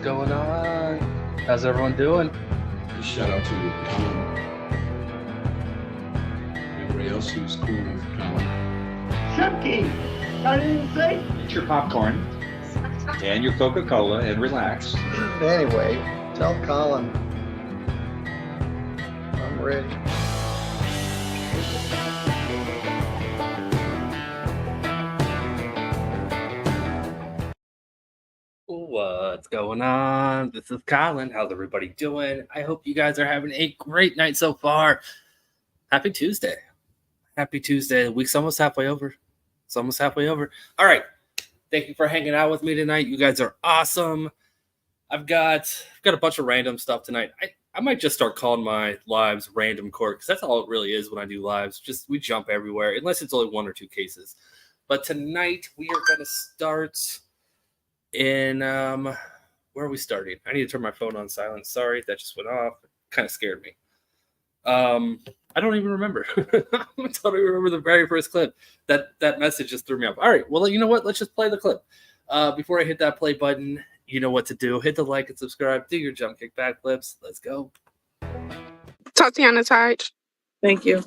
going on? How's everyone doing? Shout out to Colin. Everybody else who's cool with Colin. Chunky! I didn't say. Get your popcorn and your Coca-Cola and relax. Anyway, tell Colin I'm ready. What's going on? This is Colin. How's everybody doing? I hope you guys are having a great night so far. Happy Tuesday. Happy Tuesday. The week's almost halfway over. It's almost halfway over. All right. Thank you for hanging out with me tonight. You guys are awesome. I've got a bunch of random stuff tonight. I might just start calling my lives random court because that's all it really is when I do lives. Just we jump everywhere unless it's only one or two cases. But tonight we are going to start in where are we starting? I need to turn my phone on silent. Sorry, that just went off. It kind of scared me. I don't even remember. I don't even remember the very first clip. That message just threw me off. All right, well, you know what? Let's just play the clip. Before I hit that play button, you know what to do. Hit the like and subscribe. Do your jump kick back flips. Let's go. Tatiana Tide. Thank you.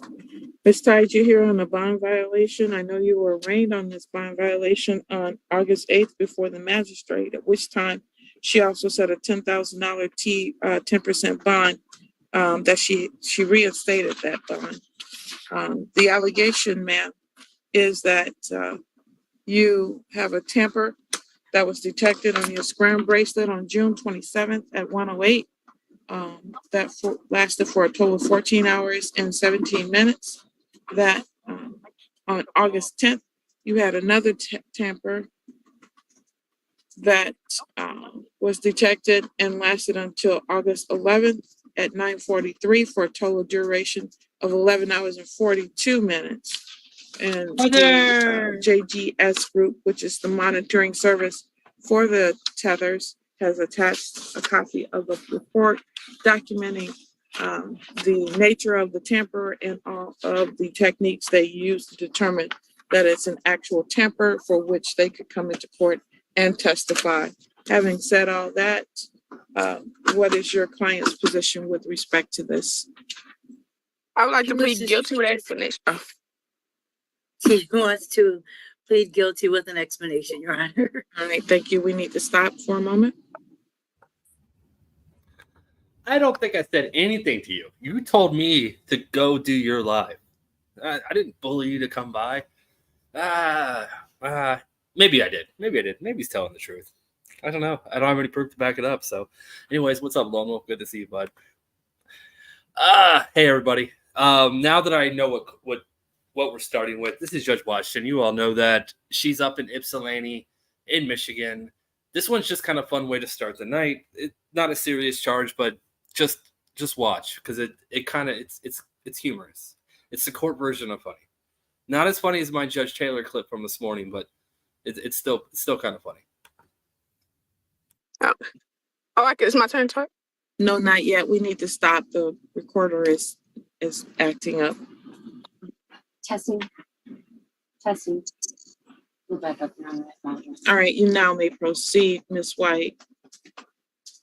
Ms. Tide, you're here on a bond violation. I know you were arraigned on this bond violation on August 8th before the magistrate, at which time she also set a $10,000 10% bond that she reinstated that bond. The allegation, ma'am, is that you have a tamper that was detected on your scram bracelet on June 27th at 1:08. That lasted for a total of 14 hours and 17 minutes. That on August 10th, you had another tamper that was detected and lasted until August 11th at 9:43 for a total duration of 11 hours and 42 minutes. And the JGS group, which is the monitoring service for the tethers, has attached a copy of the report documenting the nature of the tamper and all of the techniques they use to determine that it's an actual tamper for which they could come into court and testify. Having said all that, what is your client's position with respect to this? I would like to plead guilty with explanation. He wants to plead guilty with an explanation, Your Honor. All right, thank you. We need to stop for a moment. I don't think I said anything to you. You told me to go do your live. I didn't bully you to come by. Maybe I did. Maybe he's telling the truth. I don't know. I don't have any proof to back it up. So, anyways, what's up, Lone Wolf? Good to see you, bud. Hey, everybody. Now that I know what we're starting with, this is Judge Washington. You all know that she's up in Ypsilanti in Michigan. This one's just kind of a fun way to start the night. It's not a serious charge, but just watch because it's humorous. It's the court version of funny. Not as funny as my Judge Taylor clip from this morning, but it's still kind of funny. Oh, it's my turn to talk? No, not yet. We need to stop. The recorder is acting up. Testing. Go back up now. All right, you now may proceed, Ms. White.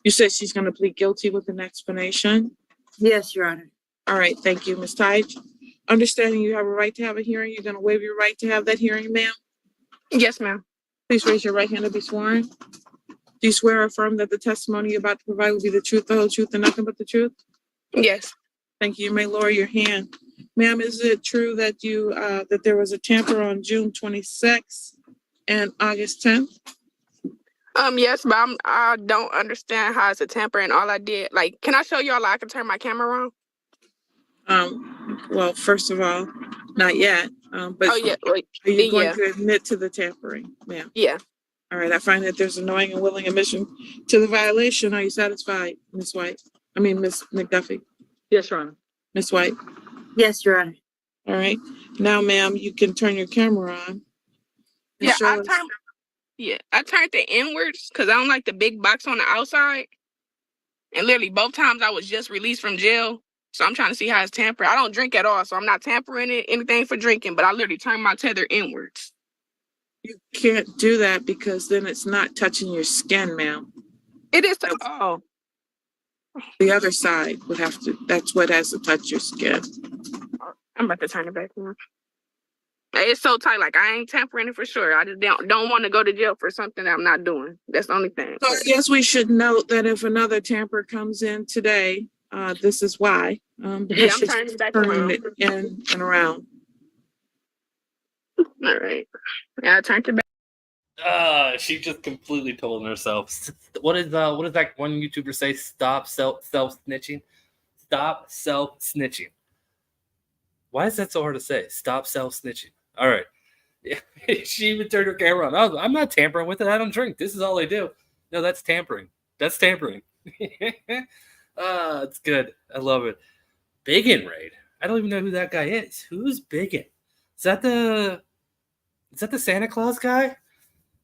You said she's going to plead guilty with an explanation? Yes, Your Honor. All right, thank you, Ms. Tide. Understanding you have a right to have a hearing, you're going to waive your right to have that hearing, ma'am? Yes, ma'am. Please raise your right hand to be sworn. Do you swear or affirm that the testimony you're about to provide will be the truth, the whole truth, and nothing but the truth? Yes. Thank you. You may lower your hand. Ma'am, is it true that you that there was a tamper on June 26th and August 10th? Yes, but I don't understand how it's a tamper and all I did. Like, can I show y'all I can turn my camera on? Well, first of all, not yet. But oh, yeah. Wait. Are you going to admit to the tampering, ma'am? Yeah. All right. I find that there's a knowing and willing admission to the violation. Are you satisfied, Ms. White? I mean, Ms. McDuffie? Yes, Your Honor. Ms. White? Yes, Your Honor. All right. Now, ma'am, you can turn your camera on. Yeah, I turned it inwards because I don't like the big box on the outside. And literally both times I was just released from jail. So I'm trying to see how it's tampered. I don't drink at all, so I'm not tampering it, anything for drinking, but I literally turned my tether inwards. You can't do that because then it's not touching your skin, ma'am. It is. Oh, The other side would have to, that's what has to touch your skin. I'm about to turn it back now. It's so tight. Like, I ain't tampering it for sure. I just don't want to go to jail for something that I'm not doing. That's the only thing. So I guess we should note that if another tamper comes in today, this is why. Yeah, I'm turning it back around. It in and around. All right. Yeah, I turned it back. She just completely told herself. What is that one YouTuber say? Stop self snitching. Stop self snitching. Why is that so hard to say? Stop self snitching. All right. She even turned her camera on. I'm not tampering with it. I don't drink. This is all I do. No, that's tampering. That's tampering. It's good. I love it. Biggin raid. I don't even know who that guy is. Who's Biggin? Is that the Santa Claus guy?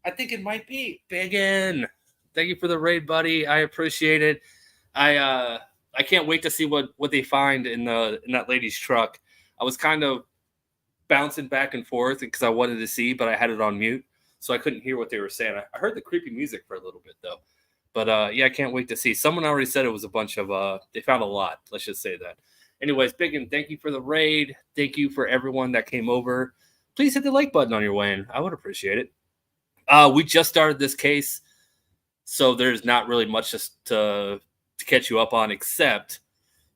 I think it might be. Biggin. Thank you for the raid, buddy. I appreciate it. I can't wait to see what they find in that lady's truck. I was kind of bouncing back and forth because I wanted to see, but I had it on mute, so I couldn't hear what they were saying. I heard the creepy music for a little bit, though. But, yeah, I can't wait to see. Someone already said it was a bunch of they found a lot. Let's just say that. Anyways, Biggin, thank you for the raid. Thank you for everyone that came over. Please hit the like button on your way in. I would appreciate it. We just started this case, so there's not really much to catch you up on, except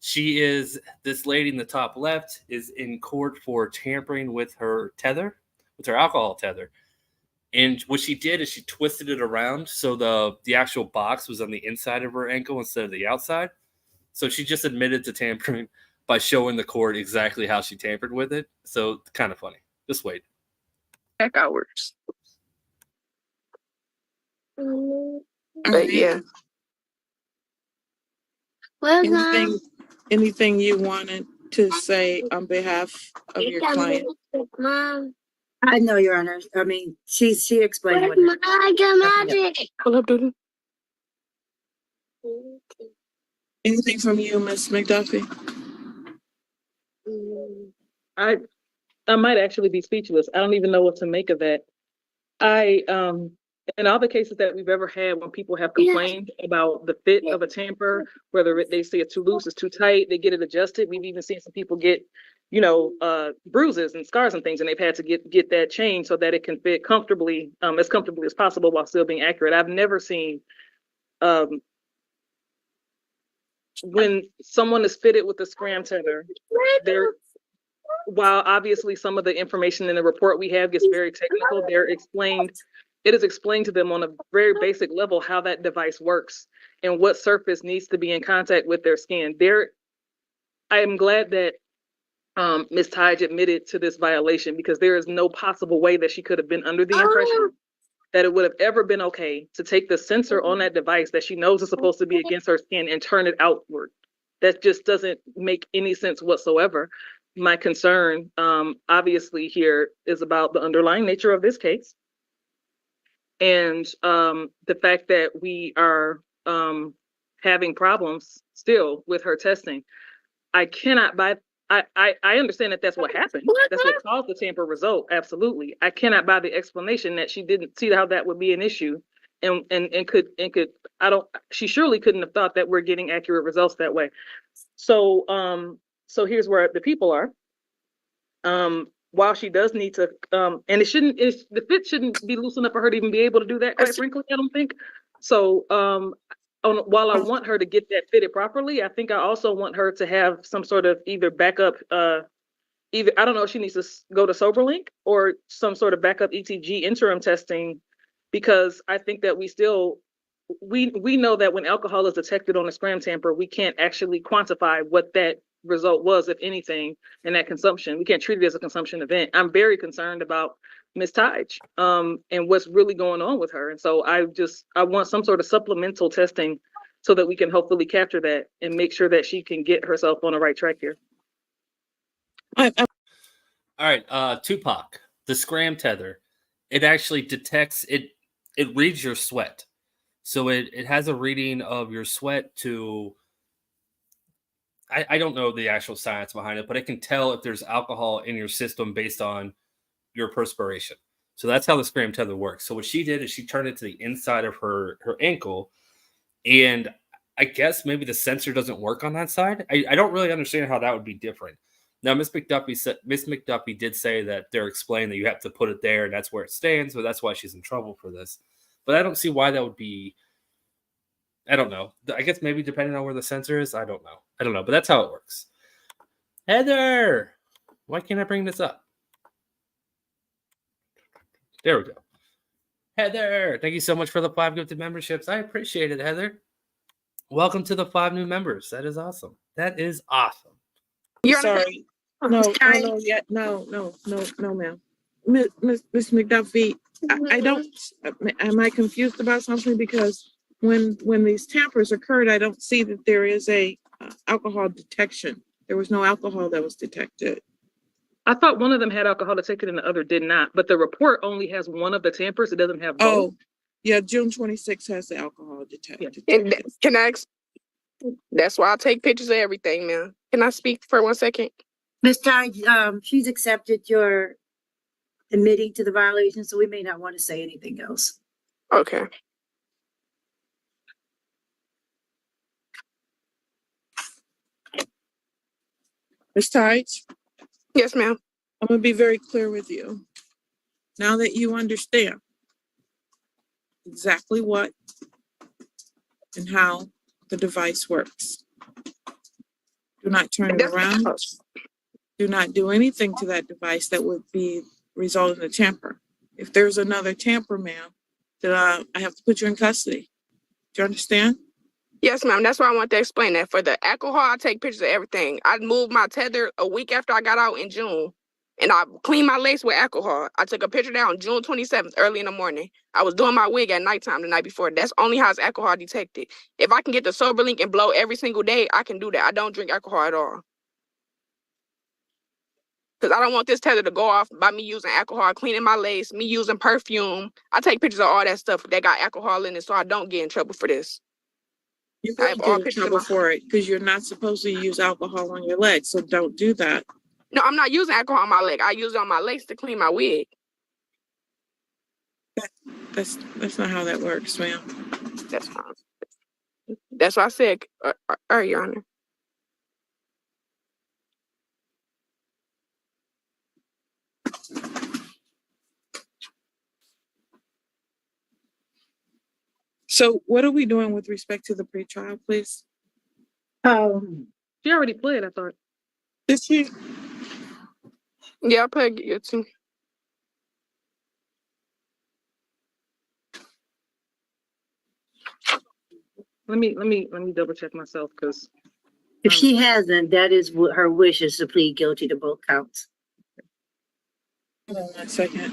this lady in the top left is in court for tampering with her tether, with her alcohol tether. And what she did is she twisted it around so the actual box was on the inside of her ankle instead of the outside. So she just admitted to tampering by showing the court exactly how she tampered with it. So kind of funny. Just wait. Back hours. But yeah. Anything you wanted to say on behalf of your client? I know, Your Honor. I mean, she explained what happened. Pull up, Doodle. Anything from you, Miss McDuffie? I might actually be speechless. I don't even know what to make of that. In all the cases that we've ever had when people have complained about the fit of a tamper, whether they say it's too loose, it's too tight, they get it adjusted. We've even seen some people get, bruises and scars and things, and they've had to get that changed so that it can fit comfortably as possible while still being accurate. I've never seen when someone is fitted with a scram tether, while obviously some of the information in the report we have gets very technical, it is explained to them on a very basic level how that device works and what surface needs to be in contact with their skin. I am glad that Ms. Tige admitted to this violation, because there is no possible way that she could have been under the impression that it would have ever been okay to take the sensor on that device that she knows is supposed to be against her skin and turn it outward. That just doesn't make any sense whatsoever. My concern, obviously, here is about the underlying nature of this case. And the fact that we are having problems still with her testing. I understand that that's what happened. That's what caused the tamper result. Absolutely. I cannot buy the explanation that she didn't see how that would be an issue she surely couldn't have thought that we're getting accurate results that way. So here's where the people are. While she does need to, and the fit shouldn't be loose enough for her to even be able to do that, quite frankly, I don't think. So while I want her to get that fitted properly, I think I also want her to have some sort of either backup, I don't know if she needs to go to SoberLink or some sort of backup ETG interim testing, because I think that we know that when alcohol is detected on a scram tamper, we can't actually quantify what that result was, if anything, in that consumption. We can't treat it as a consumption event. I'm very concerned about Ms. Tige and what's really going on with her. And so I want some sort of supplemental testing so that we can hopefully capture that and make sure that she can get herself on the right track here. All right, Tupac, the scram tether, it actually detects it reads your sweat. So it has a reading of your sweat to, I don't know the actual science behind it, but it can tell if there's alcohol in your system based on your perspiration. So that's how the scram tether works. So what she did is she turned it to the inside of her ankle, And I guess maybe the sensor doesn't work on that side. I don't really understand how that would be different. Now, Miss McDuffie did say that they're explaining that you have to put it there and that's where it stands, so that's why she's in trouble for this. But I don't see why that would be. I don't know. I guess maybe depending on where the sensor is, I don't know, but that's how it works. Heather, why can't I bring this up? There we go. Heather, thank you so much for the 5 gifted memberships. I appreciate it, Heather. Welcome to the 5 new members. That is awesome. That is awesome. You're Sorry. No, ma'am. Miss McDuffie, I don't. Am I confused about something? Because when these tampers occurred, I don't see that there is a alcohol detection. There was no alcohol that was detected. I thought one of them had alcohol detected and the other did not, but the report only has one of the tampers. It doesn't have both. Oh, yeah, June 26th has the alcohol detected. And can I? That's why I take pictures of everything, man. Can I speak for 1 second? Ms. Tide, she's accepted your admitting to the violation, so we may not want to say anything else. Okay. Ms. Tides? Yes, ma'am. I'm going to be very clear with you. Now that you understand exactly what and how the device works, do not turn it around. Do not do anything to that device that would be result in a tamper. If there's another tamper, ma'am, then I have to put you in custody. Do you understand? Yes, ma'am. That's why I want to explain that. For the alcohol, I take pictures of everything. I moved my tether a week after I got out in June, and I cleaned my lace with alcohol. I took a picture there on June 27th, early in the morning. I was doing my wig at nighttime the night before. That's only how it's alcohol detected. If I can get the sober link and blow every single day, I can do that. I don't drink alcohol at all. Because I don't want this tether to go off by me using alcohol, cleaning my lace, me using perfume. I take pictures of all that stuff that got alcohol in it so I don't get in trouble for this. You will get in trouble for it because you're not supposed to use alcohol on your legs, so don't do that. No, I'm not using alcohol on my leg. I use it on my lace to clean my wig. That's not how that works, ma'am. That's fine. That's what I said, Your Honor. So what are we doing with respect to the pretrial, please? She already pled, I thought. Did she? Yeah, I pled guilty. Let me double check myself because if she hasn't, that is what her wish is, to plead guilty to both counts. Hold on 1 second.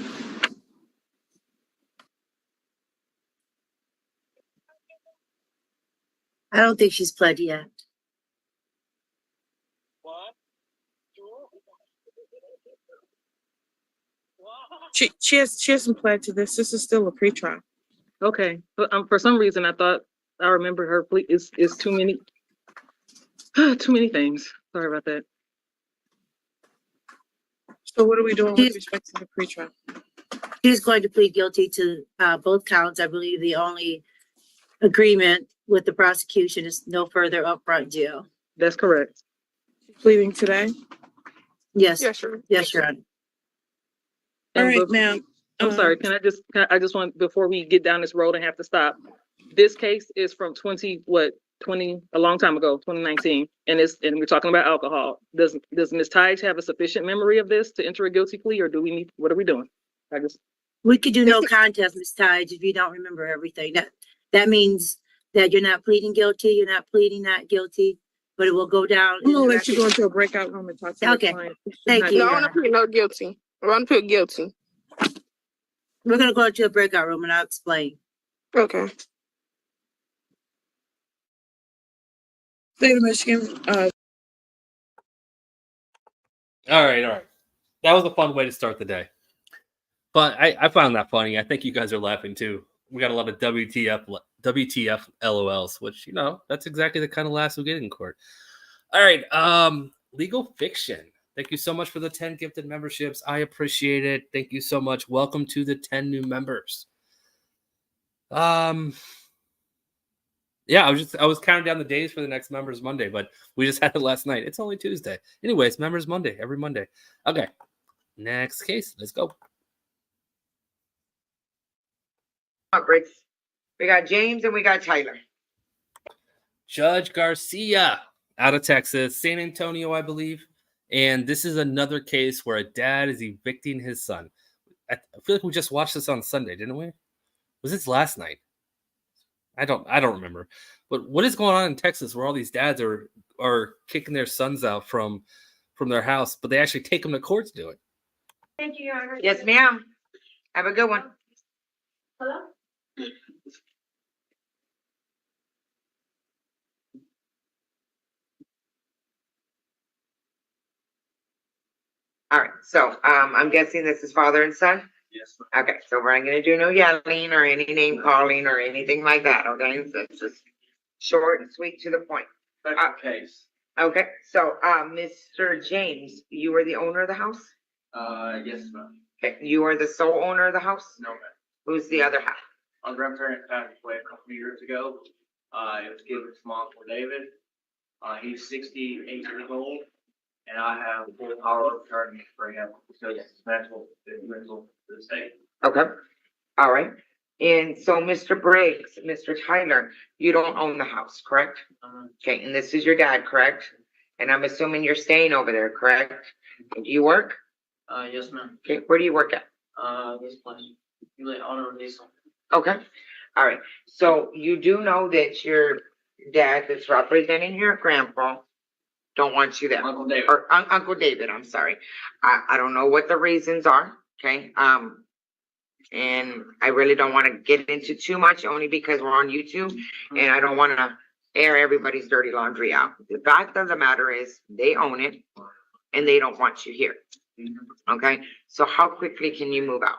I don't think she's pled yet. She hasn't pled to this. This is still a pretrial. okay, but for some reason I thought I remember her plea is too many too many things. Sorry about that. So what are we doing with respect to the pretrial? She's going to plead guilty to both counts. I believe the only agreement with the prosecution is no further upfront jail. That's correct. Pleading today? Yes. Yes, sure. Yes, Your Honor. All right, ma'am. I'm sorry. I just want, before we get down this road and have to stop. This case is from 20, a long time ago, 2019, and we're talking about alcohol. Does Ms. Tige have a sufficient memory of this to enter a guilty plea, or what are we doing? We could do no contest, Ms. Tige, if you don't remember everything. That means that you're not pleading guilty, you're not pleading not guilty, but it will go down. I'm gonna let you go into a breakout room and talk to your client. Thank you. No, I want to plead no guilty. I want to plead guilty. We're gonna go into a breakout room and I'll explain. Okay. State of Michigan. All right. That was a fun way to start the day. But I found that funny. I think you guys are laughing too. We got a lot of WTF LOLs, which, that's exactly the kind of laughs we get in court. All right. Legal fiction. Thank you so much for the 10 gifted memberships. I appreciate it. Thank you so much. Welcome to the 10 new members. Yeah, I was counting down the days for the next Members Monday, but we just had it last night. It's only Tuesday. Anyways, Members Monday, every Monday. Okay. Next case. Let's go. Briggs. We got James and we got Tyler. Judge Garcia out of Texas, San Antonio, I believe. And this is another case where a dad is evicting his son. I feel like we just watched this on Sunday, didn't we? Was this last night? I don't remember. But what is going on in Texas where all these dads are kicking their sons out from their house, but they actually take them to court to do it? Thank you, Your Honor. Yes, ma'am. Have a good one. Hello? All right, so I'm guessing this is father and son? Yes. Okay, so we're not gonna do no yelling or any name calling or anything like that, okay? So it's just short and sweet to the point. Case. Okay, so Mr. James, you are the owner of the house? Yes, ma'am. Okay, you are the sole owner of the house? No, ma'am. Who's the other half? My grandparents passed away a couple of years ago. It was given to my uncle David. He's 68 years old, and I have full power of attorney for him because it's mental to the state. Okay, all right. And so, Mr. Briggs, Mr. Tyler, you don't own the house, correct? Okay, and this is your dad, correct? And I'm assuming you're staying over there, correct? Do you work? Yes, ma'am. Okay, where do you work at? This place. You like auto diesel. Okay, all right. So you do know that your dad that's representing your grandpa don't want you there. Uncle David. Or Uncle David, I'm sorry. I don't know what the reasons are, okay? And I really don't want to get into too much only because we're on YouTube and I don't want to air everybody's dirty laundry out. The fact of the matter is they own it and they don't want you here. Okay, so how quickly can you move out?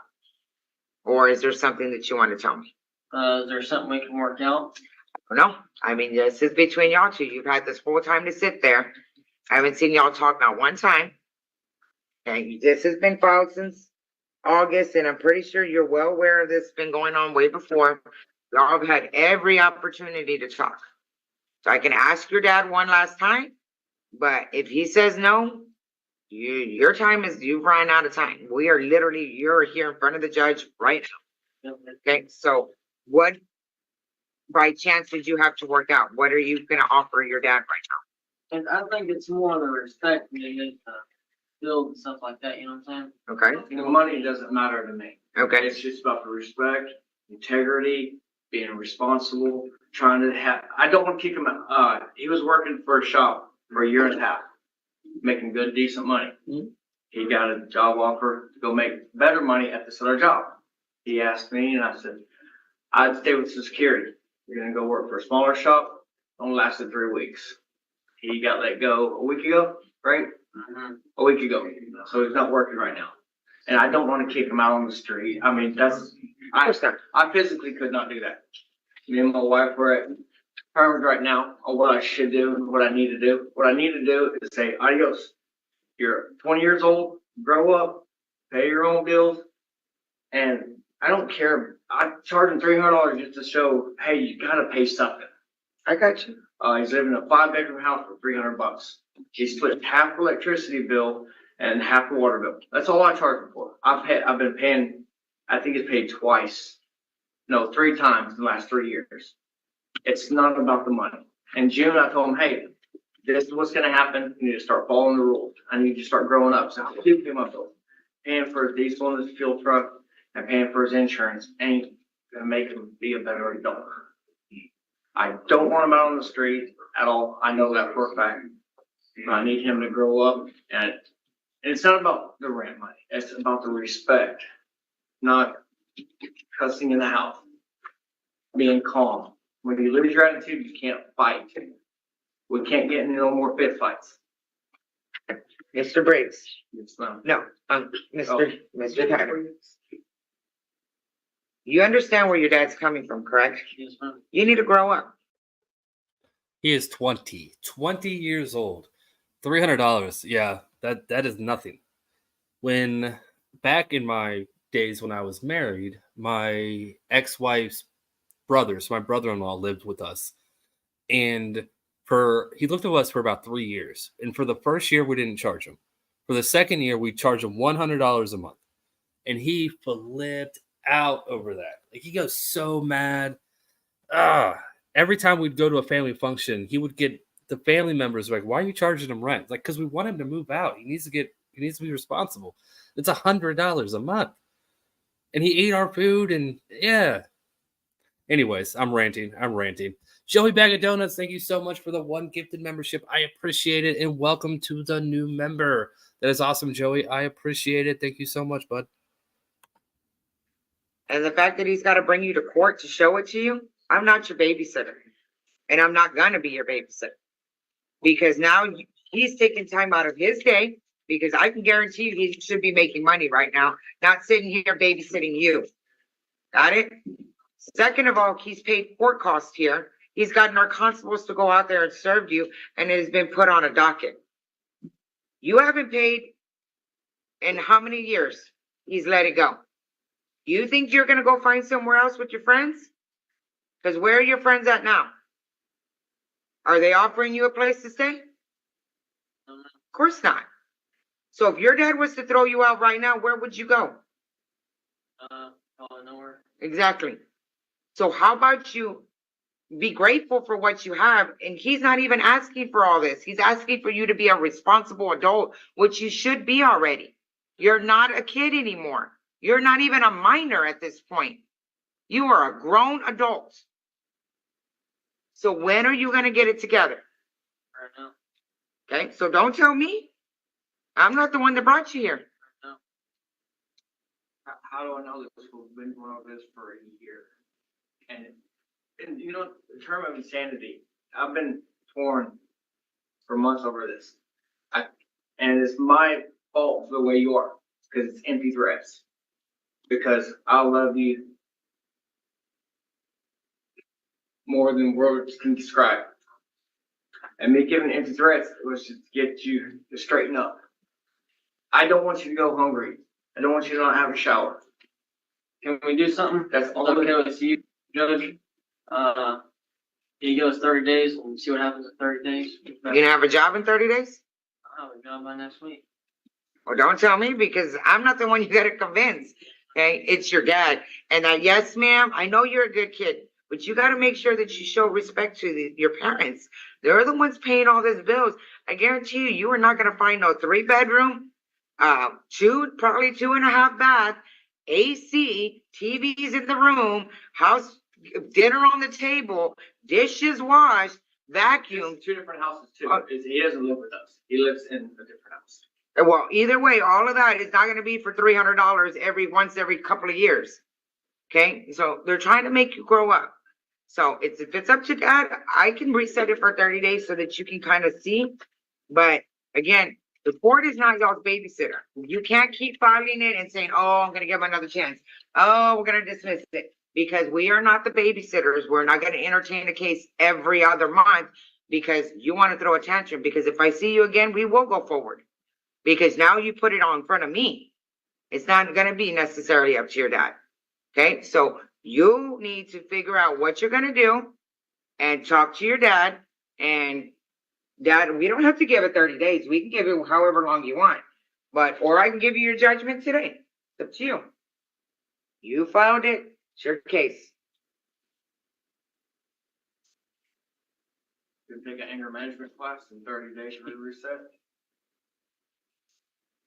Or is there something that you want to tell me? Is there something we can work out? No, I mean, this is between y'all two. You've had this whole time to sit there. I haven't seen y'all talk not one time. Okay, this has been filed since August, and I'm pretty sure you're well aware of this been going on way before. Y'all have had every opportunity to talk. So I can ask your dad one last time, but if he says no, your time is, you've run out of time. We are literally, you're here in front of the judge right now. Okay, so what by chance did you have to work out? What are you gonna offer your dad right And I think it's more the respect than it is the build and stuff like that, you know what I'm saying? now? Okay, The money doesn't matter to me. okay, It's just about the respect, integrity, being responsible, trying to have, I don't want to kick him out. He was working for a shop for a year and a half, making good, decent money. He got a job offer to go make better money at this other job. He asked me and I said, I'd stay with security. You're gonna go work for a smaller shop. Only lasted 3 weeks. He got let go a week ago, right? A week ago. So he's not working right now. And I don't want to kick him out on the street. I mean, I physically could not do that. Me and my wife were at terms right now on what I should do and what I need to do. What I need to do is say, adios. You're 20 years old, grow up, pay your own bills, and I don't care. I charge him $300 just to show, hey, you gotta pay something. I got you. He's living in a 5-bedroom house for $300. He split half the electricity bill and half the water bill. That's all I charge him for. I've been paying, I think it's paid twice. No, 3 times in the last 3 years. It's not about the money. In June, I told him, hey, this is what's gonna happen. You need to start following the rules. I need you to start growing up. So I do pay my bills. Paying for his diesel in his fuel truck and paying for his insurance ain't gonna make him be a better adult. I don't want him out on the street at all. I know that for a fact. I need him to grow up, and it's not about the rent money. It's about the respect, not cussing in the house, being calm. When you lose your attitude, you can't fight. We can't get into no more fist fights. Mr. Briggs. Yes, ma'am. No, Mr. Tyler. You understand where your dad's coming from, correct? Yes, ma'am. You need to grow up. He is 20 years old. $300. Yeah, that is nothing. When back in my days when I was married, my ex-wife's brothers, my brother-in-law lived with us. And he looked at us for about 3 years. And for the first year, we didn't charge him. For the second year, we charged him $100 a month. And he flipped out over that. Like, he goes so mad. Every time we'd go to a family function, he would get the family members like, "Why are you charging him rent?" Like, because we want him to move out. He needs to be responsible. It's $100 a month. And he ate our food, and yeah. Anyways, I'm ranting. Joey Bag of Donuts, thank you so much for the 1 gifted membership. I appreciate it. And welcome to the new member. That is awesome, Joey. I appreciate it. Thank you so much, bud. And the fact that he's got to bring you to court to show it to you, I'm not your babysitter. And I'm not going to be your babysitter. Because now he's taking time out of his day, because I can guarantee you he should be making money right now, not sitting here babysitting you. Got it? Second of all, he's paid court costs here. He's gotten our constables to go out there and serve you, and it has been put on a docket. You haven't paid in how many years he's let it go? You think you're going to go find somewhere else with your friends? Because where are your friends at now? Are they offering you a place to stay? Of course not. So if your dad was to throw you out right now, where would you go? Probably nowhere. Exactly. So how about you be grateful for what you have? And he's not even asking for all this. He's asking for you to be a responsible adult, which you should be already. You're not a kid anymore. You're not even a minor at this point. You are a grown adult. So when are you going to get it together? Right now. Okay, so don't tell me. I'm not the one that brought you here. No. How do I know this? We've been going over this for a year. And you know, the term of insanity, I've been torn for months over this. And it's my fault for the way you are, because it's empty threats. Because I love you more than words can describe. And me giving empty threats was to get you to straighten up. I don't want you to go hungry. I don't want you to not have a shower. Can we do something? That's all okay with you, Judge. You give us 30 days and see what happens in 30 days. You gonna have a job in 30 days? I'll have a job by next week. Well, don't tell me, because I'm not the one you gotta convince. Okay, it's your dad. And yes, ma'am, I know you're a good kid, but you got to make sure that you show respect to your parents. They're the ones paying all these bills. I guarantee you are not going to find no 3-bedroom, probably 2.5 bath, AC, TVs in the room, house, dinner on the table, dishes washed, vacuum. 2 different houses too. He doesn't live with us. He lives in a different house. Well, either way, all of that is not going to be for $300 once every couple of years. Okay, so they're trying to make you grow up. So if it's up to dad, I can reset it for 30 days so that you can kind of see. But again, the court is not y'all's babysitter. You can't keep filing it and saying, "Oh, I'm going to give him another chance. Oh, we're going to dismiss it," because we are not the babysitters. We're not going to entertain a case every other month because you want to throw a tantrum. Because if I see you again, we will go forward. Because now you put it on in front of me. It's not going to be necessarily up to your dad. Okay, so you need to figure out what you're going to do and talk to your dad. And dad, we don't have to give it 30 days. We can give it however long you want. Or I can give you your judgment today. It's up to you. You filed it. It's your case. You can take an anger management class in 30 days for the reset.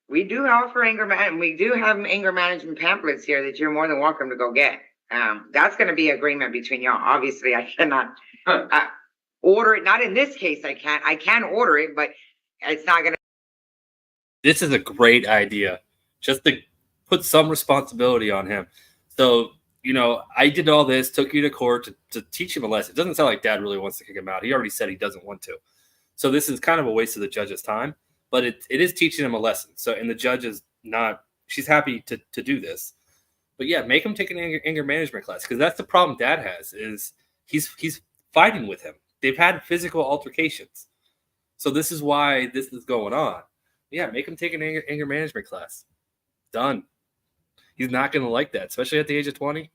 We do offer we do have anger management pamphlets here that you're more than welcome to go get. That's going to be agreement between y'all. Obviously, I cannot order it. Not in this case, I can't. I can order it, but it's not going to. This is a great idea. Just to put some responsibility on him. So, I did all this, took you to court to teach him a lesson. It doesn't sound like dad really wants to kick him out. He already said he doesn't want to. So this is kind of a waste of the judge's time. But it is teaching him a lesson. So, and the judge is she's happy to do this. But yeah, make him take an anger management class, because that's the problem dad has, is he's fighting with him. They've had physical altercations. So this is why this is going on. Yeah, make him take an anger management class. Done. He's not going to like that, especially at the age of 20.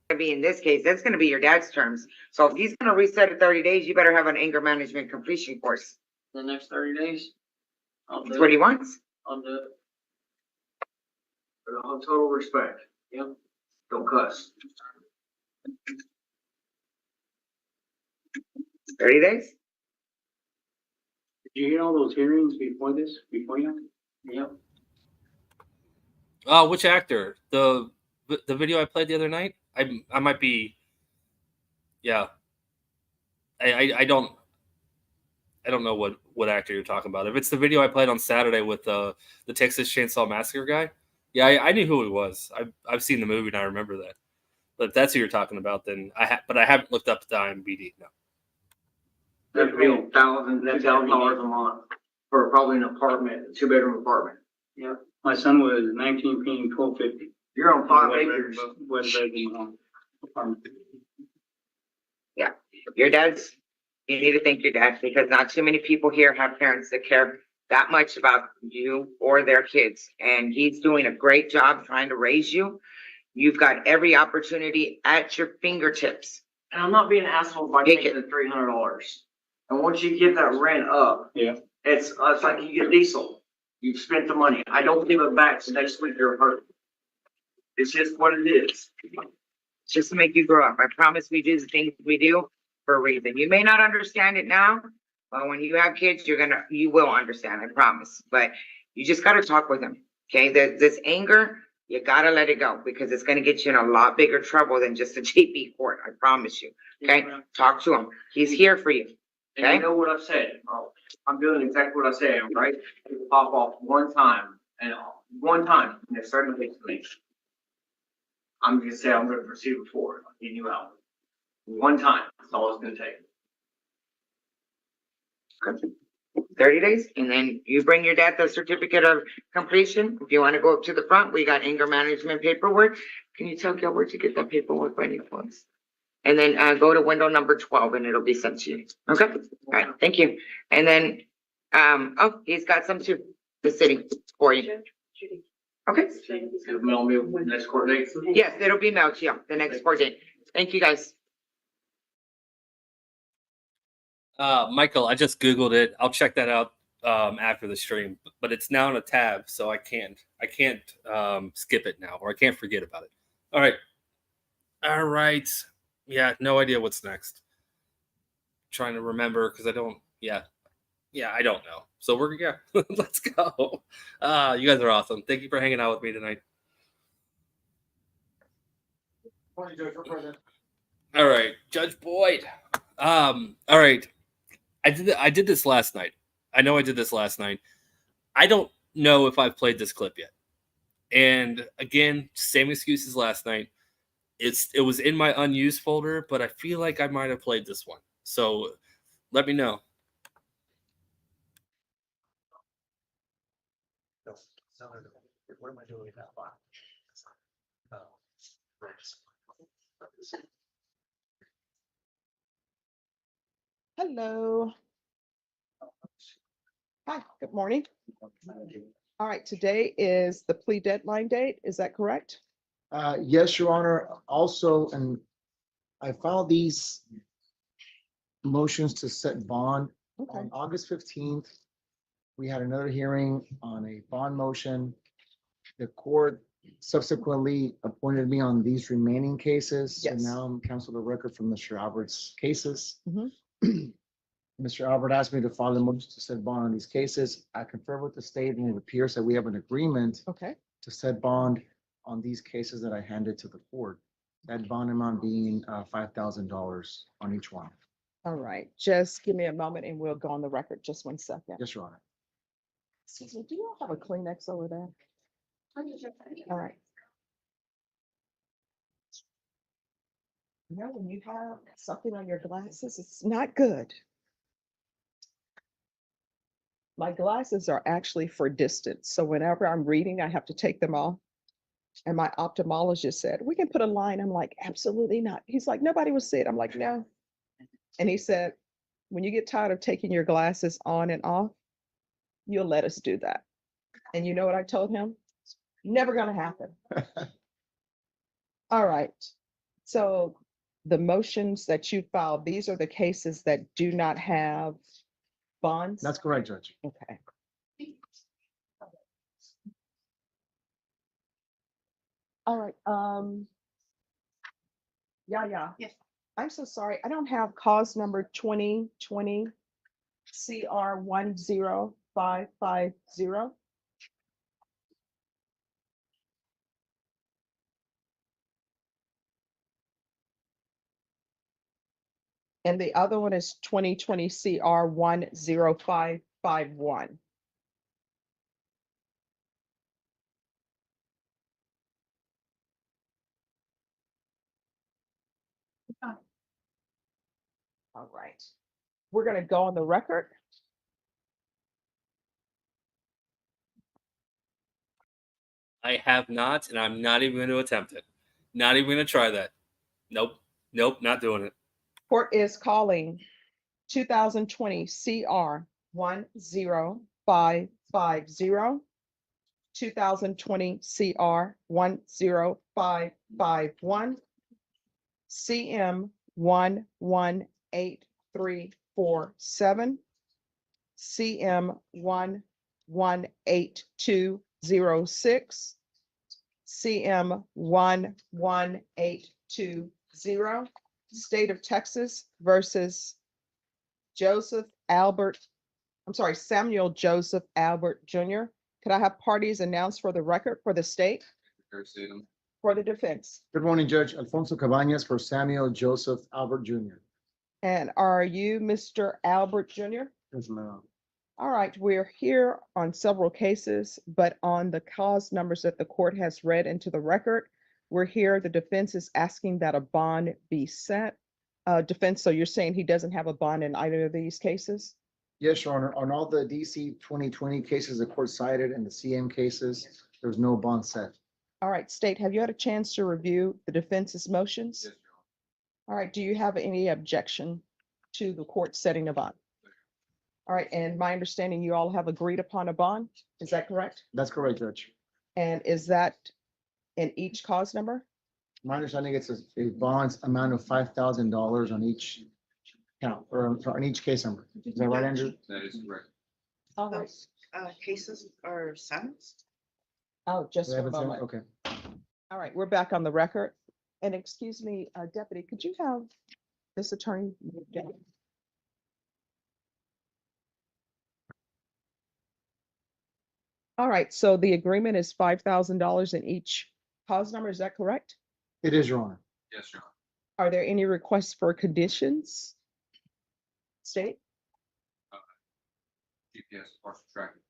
gonna be in this case, that's gonna be your dad's terms. So if he's gonna reset at 30 days, you better have an anger management completion course. The next 30 days? That's what he wants. I'll do it. With all total respect. Yep. Don't cuss. 30 days? Did you hear all those hearings before you? Yep. Which actor? The video I played the other night? I might be. Yeah. I don't know what actor you're talking about. If it's the video I played on Saturday with the Texas Chainsaw Massacre guy, yeah, I knew who he was. I've seen the movie and I remember that. But if that's who you're talking about, then I haven't looked up the IMDb. No. They're paying $1,000 a month for probably an apartment, a 2-bedroom apartment. Yeah. My son was 19 paying $1,250. You're on 5 acres. Yeah. Your dad's, you need to thank your dad because not too many people here have parents that care that much about you or their kids. And he's doing a great job trying to raise you. You've got every opportunity at your fingertips. And I'm not being an asshole by taking the $300. And once you get that rent up, yeah, it's like you get diesel. You've spent the money. I don't give it back, so next week you're hurt. It's just what it is. Just to make you grow up. I promise we do the things we do for a reason. You may not understand it now, but when you have kids, you will understand, I promise. But you just got to talk with them. Okay. This anger, you got to let it go because it's going to get you in a lot bigger trouble than just a JP court. I promise you. Okay. Yeah. Talk to him. He's here for you. Okay. And you know what I've said. I'm doing exactly what I said, right? It'll pop off one time and they're starting to hate me. I'm going to say I'm going to proceed with 4. I'll get you out. One time. That's all it's going to take. Okay. 30 days. And then you bring your dad the certificate of completion. If you want to go up to the front, we got anger management paperwork. Can you tell Gil where to get that paperwork by any points? And then go to window number 12 and it'll be sent to you. Okay. All right. Thank you. And then, he's got some too. The city for you. Okay. It'll mail me next court date? Yes, it'll be mailed to you the next court date. Thank you guys. Michael, I just Googled it. I'll check that out after the stream, but it's now in a tab, so I can't skip it now, or I can't forget about it. All right. Yeah, no idea what's next. Trying to remember because I don't. Yeah, I don't know. So let's go. You guys are awesome. Thank you for hanging out with me tonight. Morning, Judge. All right, Judge Boyd. All right. I did this last night. I know I did this last night. I don't know if I've played this clip yet. And again, same excuses last night. It was in my unused folder, but I feel like I might have played this one. So let me know. What am I doing with that box? Hello. Hi, good morning. All right, today is the plea deadline date. Is that correct? Yes, Your Honor. Also, and I filed these motions to set bond on August 15th. We had another hearing on a bond motion. The court subsequently appointed me on these remaining cases. Yes. So now I'm counsel of record for Mr. Albert's cases. Mhm. Mr. Albert asked me to file a motion to set bond on these cases. I confirmed with the state and it appears that we have an agreement to set bond on these cases that I handed to the court. That bond amount being $5,000 on each one. All right, just give me a moment and we'll go on the record. Just 1 second. Yes, Your Honor. Excuse me, do you all have a Kleenex over there? All right. You know, when you have something on your glasses, it's not good. My glasses are actually for distance. So whenever I'm reading, I have to take them off. And my ophthalmologist said, we can put a line. I'm like, absolutely not. He's like, nobody will see it. I'm like, no. And he said, when you get tired of taking your glasses on and off, you'll let us do that. And you know what I told him? Never gonna happen. All right. So the motions that you filed, these are the cases that do not have bonds? That's correct, Judge. Okay. All right, yeah. Yes. I'm so sorry. I don't have cause number 2020 CR 10550. And the other one is 2020 CR 10551. All right. We're going to go on the record. I have not, and I'm not even going to attempt it. Not even going to try that. Nope. Nope, not doing it. Court is calling 2020 CR 10550, 2020 CR 10551, CM 118347, CM 118206, CM 11820, State of Texas versus Samuel Joseph Albert Jr. Could I have parties announced for the record for the state? For the defense. Good morning, Judge. Alfonso Cabañas for Samuel Joseph Albert Jr. And are you Mr. Albert Jr.? Yes, ma'am. All right, we're here on several cases, but on the cause numbers that the court has read into the record, we're here, the defense is asking that a bond be set. Defense, so you're saying he doesn't have a bond in either of these cases? Yes, Your Honor. On all the DC 2020 cases the court cited and the CM cases, there's no bond set. All right, State, have you had a chance to review the defense's motions? Yes, All right, do you have any objection to the court setting a bond? All right, and my understanding, you all have agreed upon a bond, is that correct? That's correct, Judge. And is that in each cause number? My understanding it's a bond's amount of $5,000 on each count or on each case number. Is that right, Andrew? that is correct. All right. Those cases are sentenced? Oh, just We for a haven't said- moment. Okay. All right, we're back on the record. And excuse me, Deputy, could you have this attorney? All right, so the agreement is $5,000 in each cause number, is that correct? It is, Your Honor. Yes, Your Honor. Are there any requests for conditions? State? GPS partial tracking.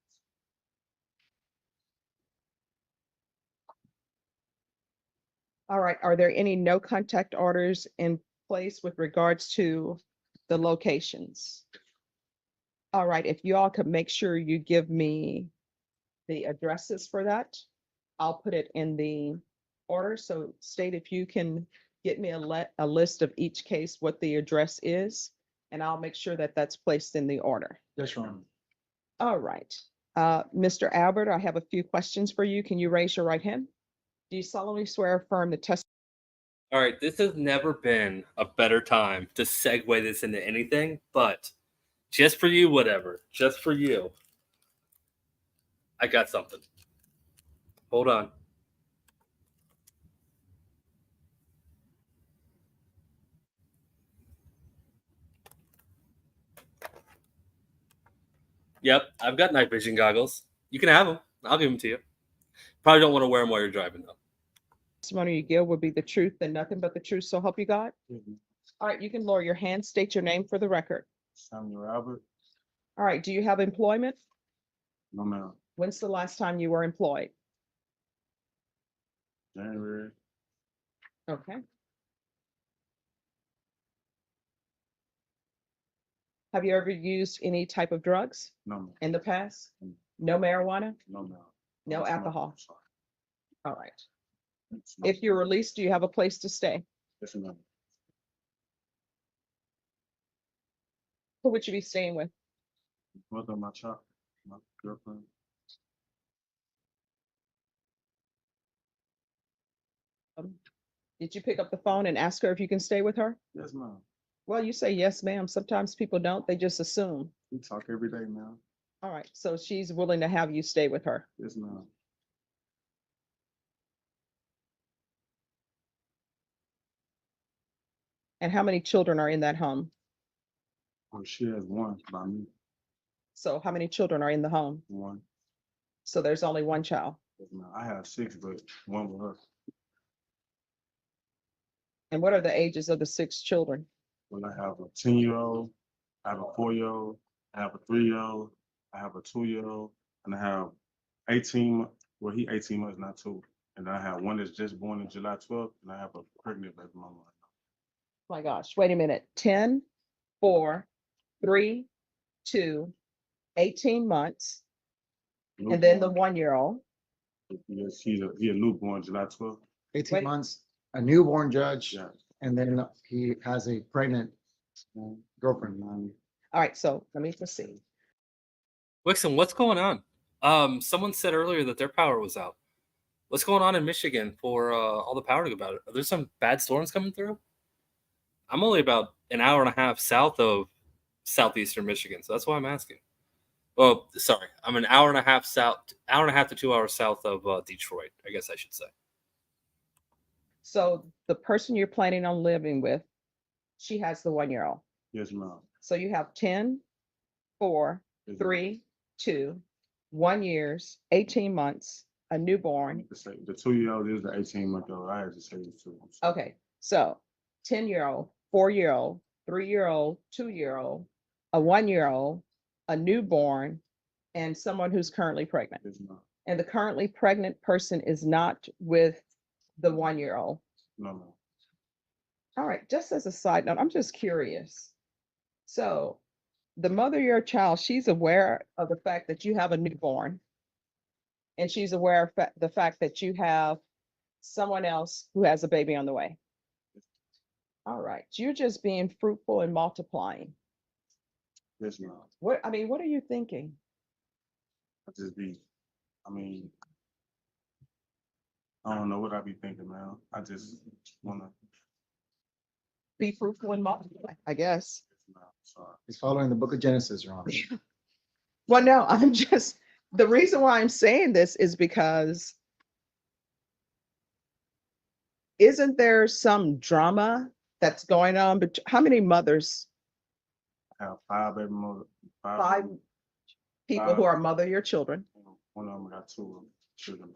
All right, are there any no contact orders in place with regards to the locations? All right, if you all could make sure you give me the addresses for that, I'll put it in the order. So State, if you can get me a list of each case, what the address is, and I'll make sure that that's placed in the order. Yes, Your Honor. All right. Mr. Albert, I have a few questions for you. Can you raise your right hand? Do you solemnly swear or affirm the test? All right, this has never been a better time to segue this into anything, but just for you, whatever. Just for you. I got something. Hold on. Yep, I've got night vision goggles. You can have them. I'll give them to you. Probably don't want to wear them while you're driving, though. Testimony you give will be the truth and nothing but the truth, so help you God. All right, you can lower your hand, state your name for the record. Samuel Albert. All right, do you have employment? No, ma'am. When's the last time you were employed? January. Okay. Have you ever used any type of drugs No, ma'am. in the past? No marijuana? No, ma'am. No alcohol? Sorry. All right. If you're released, do you have a place to stay? Yes, ma'am. Who would you be staying with? Mother, my child, my girlfriend. Did you pick up the phone and ask her if you can stay with her? Yes, ma'am. Well, you say yes, ma'am. Sometimes people don't. They just assume. We talk every day, ma'am. All right. So she's willing to have you stay with her. Yes, ma'am. And how many children are in that home? Well, she has one by me. So how many children are in the home? One. So there's only one child. Yes, ma'am. I have 6, but one with her. And what are the ages of the 6 children? Well, I have a 10-year-old, I have a 4-year-old, I have a 3-year-old, I have a 2-year-old, and I have 18, well, he 18 months, not 2. And I have one that's just born in July 12th, and I have a pregnant baby mama. My gosh, wait a minute. 10, 4, 3, 2, 18 months. And then the 1-year-old. Yes, he a newborn July 12th. 18 Wait. months, a newborn judge, Yeah. and then he has a pregnant girlfriend. All right, so let me proceed. Wixon, what's going on? Someone said earlier that their power was out. What's going on in Michigan for all the power to go out? Are there some bad storms coming through? I'm only about an hour and a half south of southeastern Michigan, so that's why I'm asking. Well, sorry, I'm an hour and a half to 2 hours south of Detroit, I guess I should say. So the person you're planning on living with, she has the 1-year-old. Yes, ma'am. So you have 10, 4, Yes, 3, 2, 1 years, 18 months, a newborn. The 2-year-old is the 18-month-old. I had to say it too. Okay, so 10-year-old, 4-year-old, 3-year-old, 2-year-old, a 1-year-old, a newborn, and someone who's currently pregnant. Yes, ma'am. And the currently pregnant person is not with the 1-year-old. No, ma'am. All right, just as a side note, I'm just curious. So the mother of your child, she's aware of the fact that you have a newborn, and she's aware of the fact that you have someone else who has a baby on the way. All right, you're just being fruitful and multiplying. Yes, ma'am. What are you thinking? I don't know what I be thinking, man. I just wanna. Be fruitful and multiply, I guess. Sorry. He's following the book of Genesis, Your Honor. Well, no, the reason why I'm saying this is because isn't there some drama that's going on? But how many mothers? I have 5 baby mothers. 5 people who are mother your children. One of them got 2 children.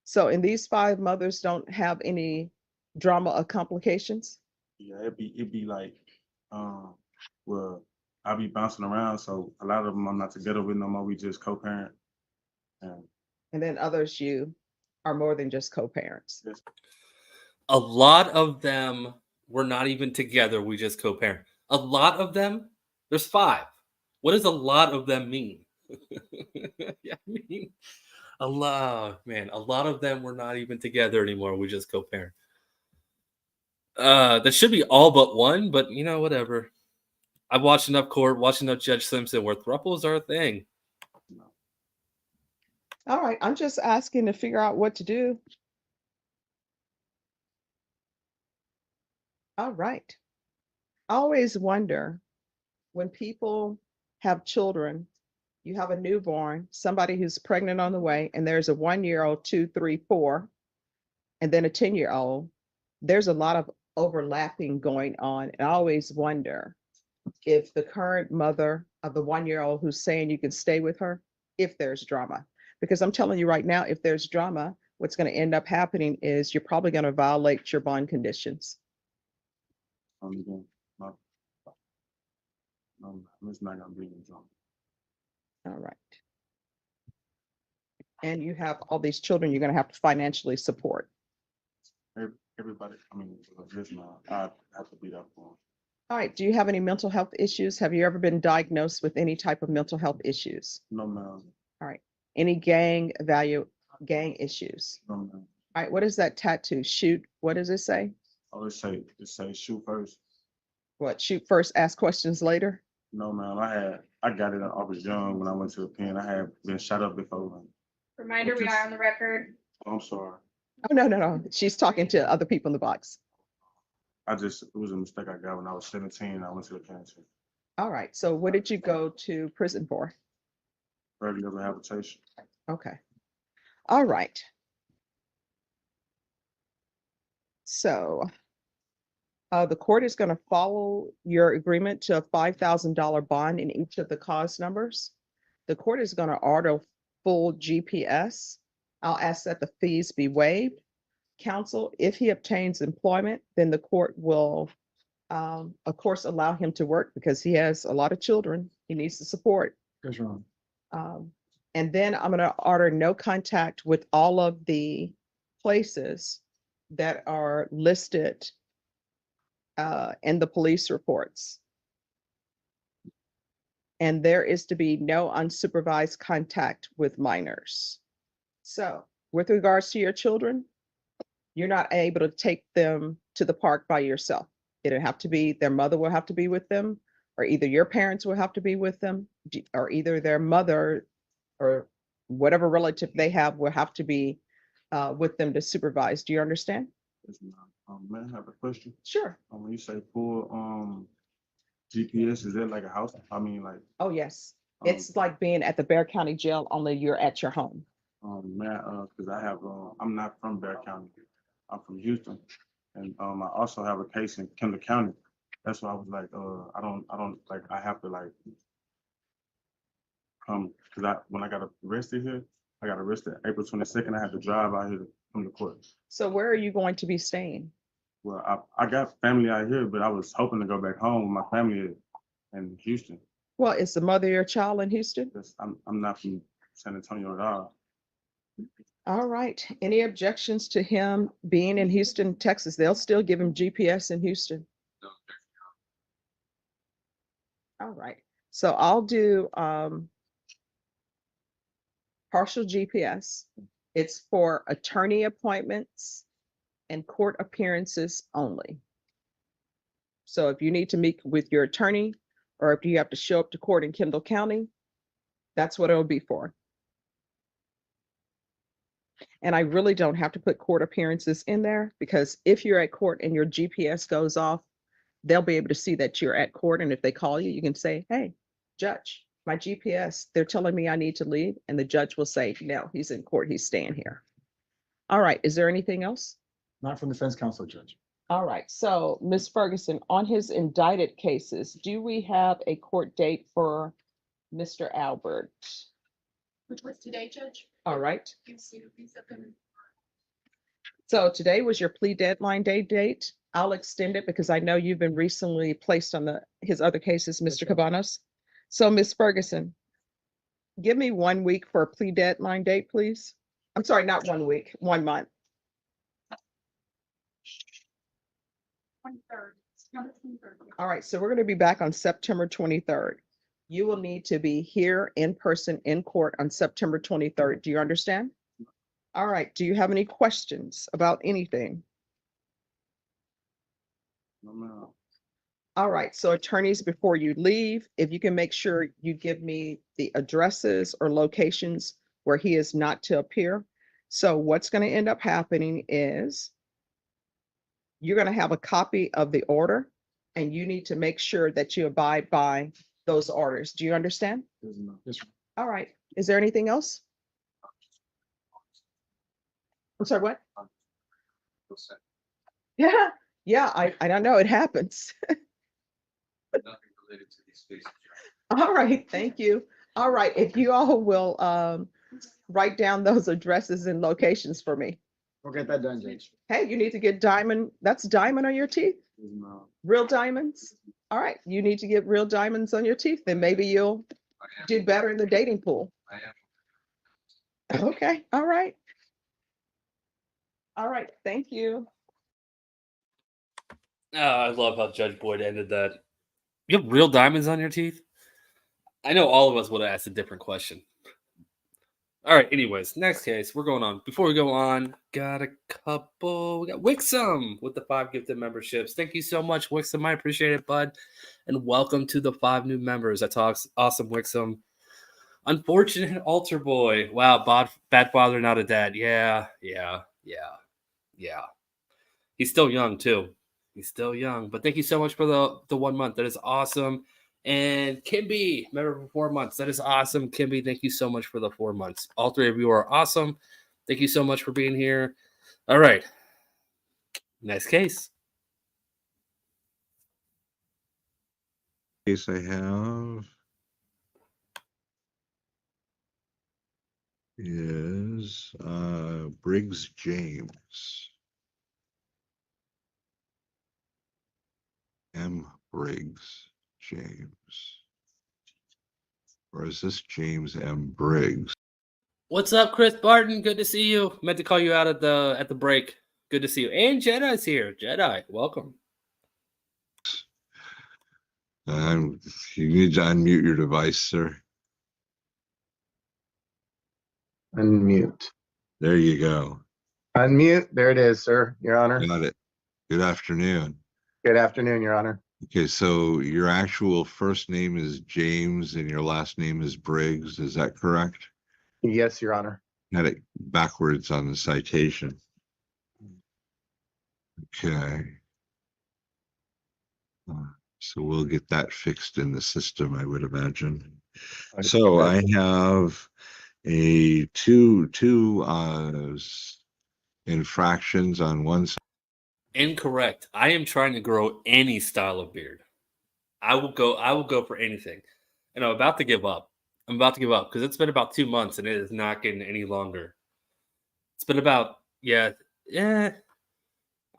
So, and these 5 mothers don't have any drama or complications? Yeah, it'd be like, well, I be bouncing around, so a lot of them I'm not together with no more. We just co-parent. And then others, you are more than just co-parents. Yes. A lot of them were not even together. We just co-parent. A lot of them, there's 5. What does a lot of them mean? Yeah, I mean, a lot of them were not even together anymore. We just co-parent. That should be all but one, but whatever. I've watched enough court, watched enough Judge Simpson where thruples are a thing. All right, I'm just asking to figure out what to do. All right. I always wonder when people have children, you have a newborn, somebody who's pregnant on the way, and there's a 1-year-old, 2, 3, 4, and then a 10-year-old. There's a lot of overlapping going on. And I always wonder if the current mother of the 1-year-old who's saying you can stay with her, if there's drama. Because I'm telling you right now, if there's drama, what's going to end up happening is you're probably going to violate your bond conditions. It's not gonna be in drama. All right. And you have all these children you're going to have to financially support. Everybody, yes, ma'am. I have to be there for them. All right. Do you have any mental health issues? Have you ever been diagnosed with any type of mental health issues? No, ma'am. All right. Any gang issues? No, ma'am. All right. What is that tattoo? Shoot. What does it say? Oh, it say shoot first. What? Shoot first, ask questions later? No, ma'am. I got it when I was young when I went to the pen. I had been shot up before. Reminder, we are on the record. I'm sorry. Oh, no. She's talking to other people in the box. It was a mistake I got when I was 17. I went to the canteen. All right. So what did you go to prison for? Regular rehabilitation. Okay. All right. So the court is going to follow your agreement to a $5,000 bond in each of the cause numbers. The court is going to order full GPS. I'll ask that the fees be waived. Counsel, if he obtains employment, then the court will, of course, allow him to work because he has a lot of children he needs to support. Yes, Your Honor. And then I'm going to order no contact with all of the places that are listed in the police reports. And there is to be no unsupervised contact with minors. So with regards to your children, you're not able to take them to the park by yourself. It'll have to be, their mother will have to be with them, or either your parents will have to be with them, or either their mother or whatever relative they have will have to be with them to supervise. Do you understand? Yes, ma'am. May I have a question? Sure. When you say full GPS, is that like a house? I mean, like. Oh, yes. It's like being at the Bexar County Jail, only you're at your home. Because I have, I'm not from Bexar County. I'm from Houston, and I also have a case in Kendall County. That's why I was like, I don't like, I have to like come because when I got arrested here, I got arrested April 22nd. I had to drive out here to come to court. So where are you going to be staying? Well, I got family out here, but I was hoping to go back home with my family in Houston. Well, is the mother of your child in Houston? I'm not from San Antonio at all. All right. Any objections to him being in Houston, Texas? They'll still give him GPS in Houston. All right. So I'll do partial GPS. It's for attorney appointments and court appearances only. So if you need to meet with your attorney, or if you have to show up to court in Kendall County, that's what it'll be for. And I really don't have to put court appearances in there because if you're at court and your GPS goes off, they'll be able to see that you're at court. And if they call you, you can say, hey, judge, my GPS, they're telling me I need to leave. And the judge will say, no, he's in court. He's staying here. All right. Is there anything else? Not from defense counsel, Judge. All right. So Ms. Ferguson, on his indicted cases, do we have a court date for Mr. Albert? Which was today, Judge? All right. So today was your plea deadline date. I'll extend it because I know you've been recently placed on his other cases, Mr. Cabanos. So Ms. Ferguson, give me 1 week for a plea deadline date, please. I'm sorry, not 1 week, 1 month. 23rd. September 23rd. All right, so we're going to be back on September 23rd. You will need to be here in person in court on September 23rd. Do you understand? All right. Do you have any questions about anything? No. All right. So attorneys, before you leave, if you can make sure you give me the addresses or locations where he is not to appear. So what's going to end up happening is you're going to have a copy of the order and you need to make sure that you abide by those orders. Do you understand? Yes. All right. Is there anything else? I'm sorry, what? Yeah, I don't know. It happens. Nothing related to these cases. All right, thank you. All right, if you all will write down those addresses and locations for me. We'll get that done, Judge. Hey, you need to get diamond. That's diamond on your teeth? Real diamonds? All right, you need to get real diamonds on your teeth. Then maybe you'll do better in the dating pool. I am. Okay, all right. All right, thank you. Oh, I love how Judge Boyd ended that. You have real diamonds on your teeth? I know all of us would have asked a different question. All right, anyways, next case. We're going on. Before we go on, got a couple. We got Wixom with the 5 gifted memberships. Thank you so much, Wixom. I appreciate it, bud. And welcome to the 5 new members. That's awesome, Wixom. Unfortunate altar boy. Wow, bad father, not a dad. Yeah. Yeah. He's still young too. He's still young. But thank you so much for the 1 month. That is awesome. And Kimby, remember for 4 months. That is awesome. Kimby, thank you so much for the 4 months. All three of you are awesome. Thank you so much for being here. All right. Next case. Case I have is Briggs James. M. Briggs James. Or is this James M. Briggs? What's up, Chris Barton? Good to see you. Meant to call you out at the break. Good to see you. And Jedi's here. Jedi, welcome. You need to unmute your device, sir. Unmute. There you go. Unmute. There it is, sir. Your Honor. Got it. Good afternoon. Good afternoon, Your Honor. Okay, so your actual first name is James and your last name is Briggs. Is that correct? Yes, Your Honor. Had it backwards on the citation. Okay. So we'll get that fixed in the system, I would imagine. So I have two infractions on one side. Incorrect. I am trying to grow any style of beard. I will go for anything. And I'm about to give up. I'm about to give up because it's been about 2 months and it is not getting any longer. It's been about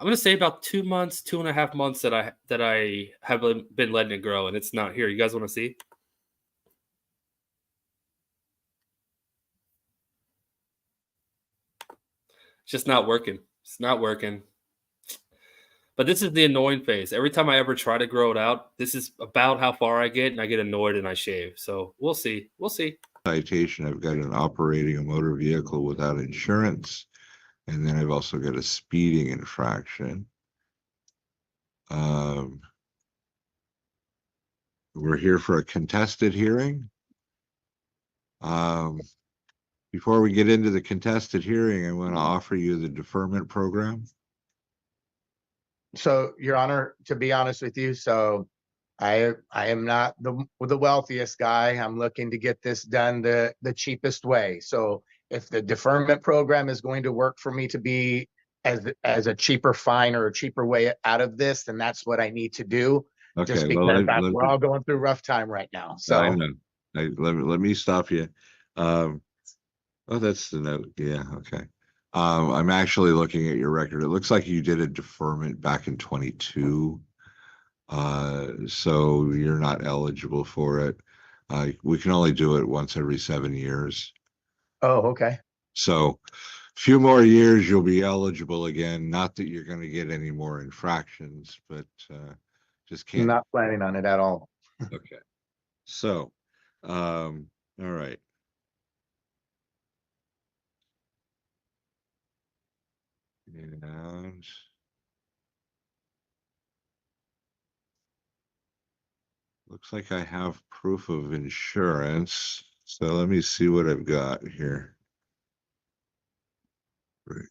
I'm gonna say about 2 months, 2.5 months that I have been letting it grow, and it's not here. You guys want to see? It's just not working. It's not working. But this is the annoying phase. Every time I ever try to grow it out, this is about how far I get, and I get annoyed and I shave. So we'll see. We'll see. Citation, I've got an operating a motor vehicle without insurance, and then I've also got a speeding infraction. We're here for a contested hearing. Before we get into the contested hearing, I want to offer you the deferment program. So, Your Honor, to be honest with you, so I am not the wealthiest guy. I'm looking to get this done the cheapest way. So if the deferment program is going to work for me to be as a cheaper fine or a cheaper way out of this, then that's what I need to do. Okay, just because we're all going through a rough time right now. So I know. Let me stop you. Oh, that's the note. Yeah, okay. I'm actually looking at your record. It looks like you did a deferment back in 22. So you're not eligible for it. We can only do it once every 7 years. Oh, okay. So a few more years, you'll be eligible again. Not that you're going to get any more infractions, but just can't. I'm not planning on it at all. Okay. So, all right. And looks like I have proof of insurance. So let me see what I've got here. Briggs,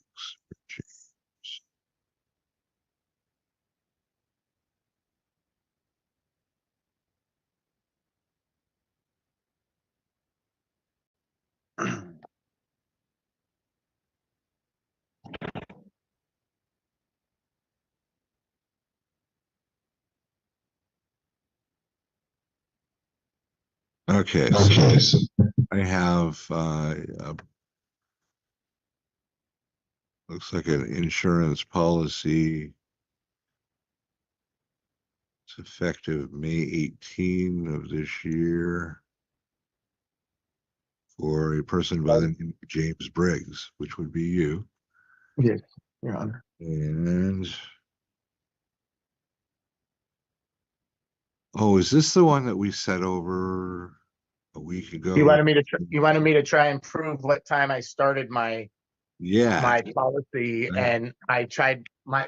okay, so I have looks like an insurance policy. It's effective May 18 of this year for a person by the name of James Briggs, which would be you. Yes, Your Honor. And oh, is this the one that we set over a week ago? You wanted me to try and prove what time I started my policy, and I tried me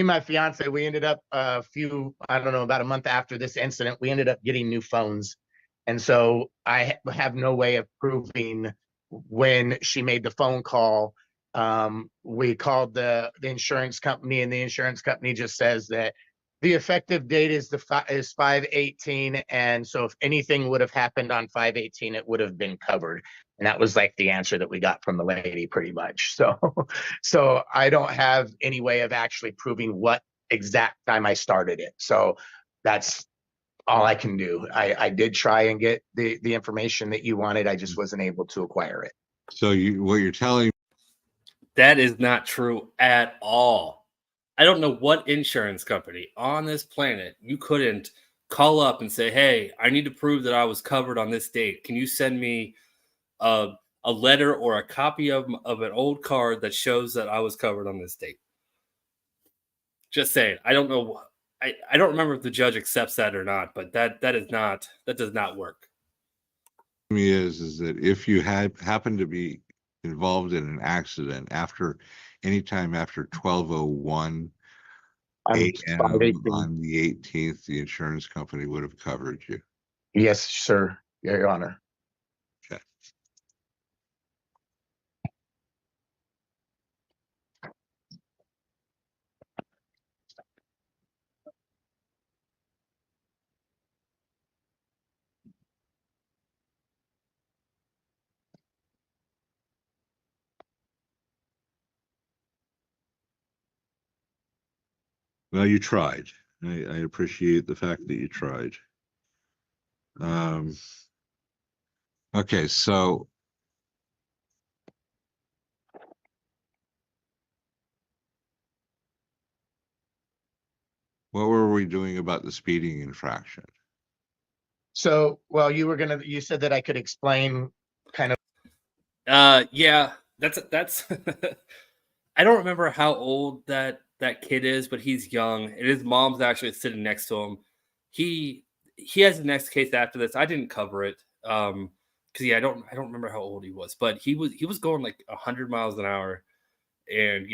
and my fiance, we ended up about a month after this incident, we ended up getting new phones. And so I have no way of proving when she made the phone call We called the insurance company, and the insurance company just says that the effective date is 5/18, and so if anything would have happened on 5/18, it would have been covered. And that was like the answer that we got from the lady, pretty much. So, so I don't have any way of actually proving what exact time I started it. So that's all I can do. I did try and get the information that you wanted. I just wasn't able to acquire it. So what you're telling That is not true at all. I don't know what insurance company on this planet you couldn't call up and say, hey, I need to prove that I was covered on this date. Can you send me a letter or a copy of an old card that shows that I was covered on this date? Just saying. I don't know. I don't remember if the judge accepts that or not, but that does not work. is that if you happen to be involved in an accident anytime after 12:01 a.m. on the 18th, the insurance company would have covered you. Yes, sir, Your Honor. Okay. Well, you tried. I appreciate the fact that you tried. Okay, so what were we doing about the speeding infraction? So, well, you said that I could explain kind of. Yeah, that's I don't remember how old that kid is, but he's young, and his mom's actually sitting next to him. He has the next case after this. I didn't cover it because I don't remember how old he was, but he was going like 100 miles an hour, and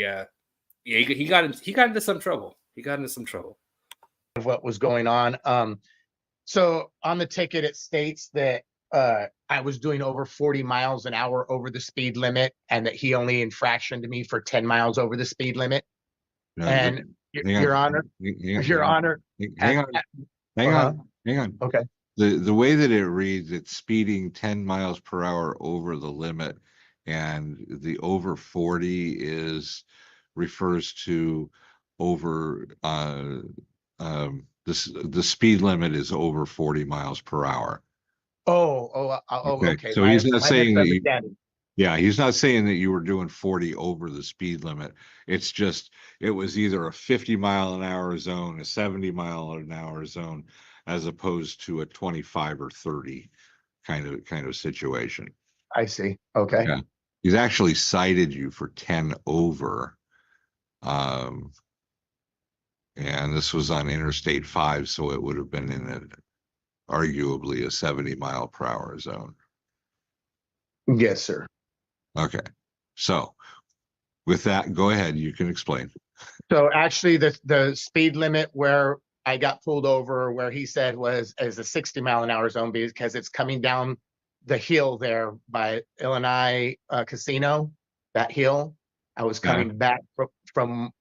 he got into some trouble. Of what was going on. So on the ticket, it states that I was doing over 40 miles an hour over the speed limit, and that he only infractioned me for 10 miles over the speed limit. No, and Your Honor, hang on. Okay. The way that it reads, it's speeding 10 miles per hour over the limit, and the over 40 refers to over the speed limit is over 40 miles per hour. Okay. So he's not saying that he's not saying that you were doing 40 over the speed limit. It's just it was either a 50 mile an hour zone, a 70 mile an hour zone, as opposed to a 25 or 30 kind of situation. I see. Okay. Yeah. He's actually cited you for 10 over. And this was on Interstate 5, so it would have been in arguably a 70 mile per hour zone. Yes, sir. Okay. So with that, go ahead. You can explain. So actually the speed limit where I got pulled over, where he said is a 60 mile an hour zone, because it's coming down the hill there by Illinois Casino, that hill. I was coming back from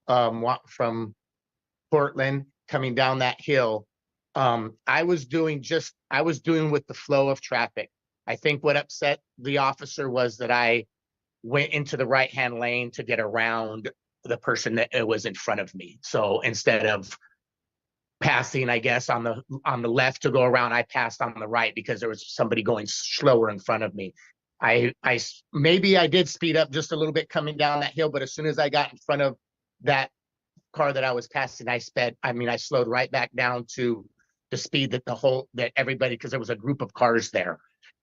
Portland, coming down that hill. I was doing with the flow of traffic. I think what upset the officer was that I went into the right-hand lane to get around the person that was in front of me. So instead of passing, I guess, on the left to go around, I passed on the right because there was somebody going slower in front of me. Maybe I did speed up just a little bit coming down that hill, but as soon as I got in front of that car that I was passing, I slowed right back down to the speed that everybody, because there was a group of cars there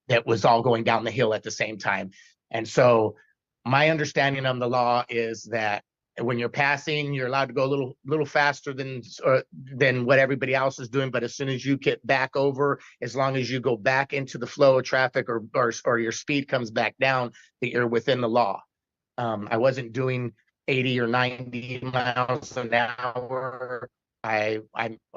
that was all going down the hill at the same time. And so my understanding of the law is that when you're passing, you're allowed to go a little faster than what everybody else is doing. But as soon as you get back over, as long as you go back into the flow of traffic or your speed comes back down, that you're within the law. I wasn't doing 80 or 90 miles an hour. I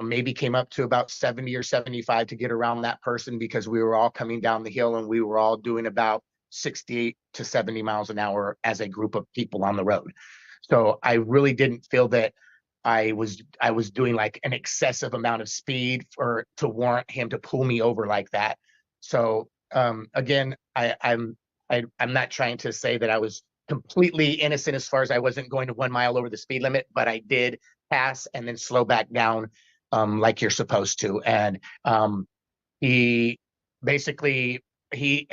maybe came up to about 70 or 75 to get around that person, because we were all coming down the hill and we were all doing about 60 to 70 miles an hour as a group of people on the road. So I really didn't feel that I was doing like an excessive amount of speed to warrant him to pull me over like that. So again, I'm not trying to say that I was completely innocent as far as I wasn't going to 1 mile over the speed limit, but I did pass and then slow back down like you're supposed to. And he basically he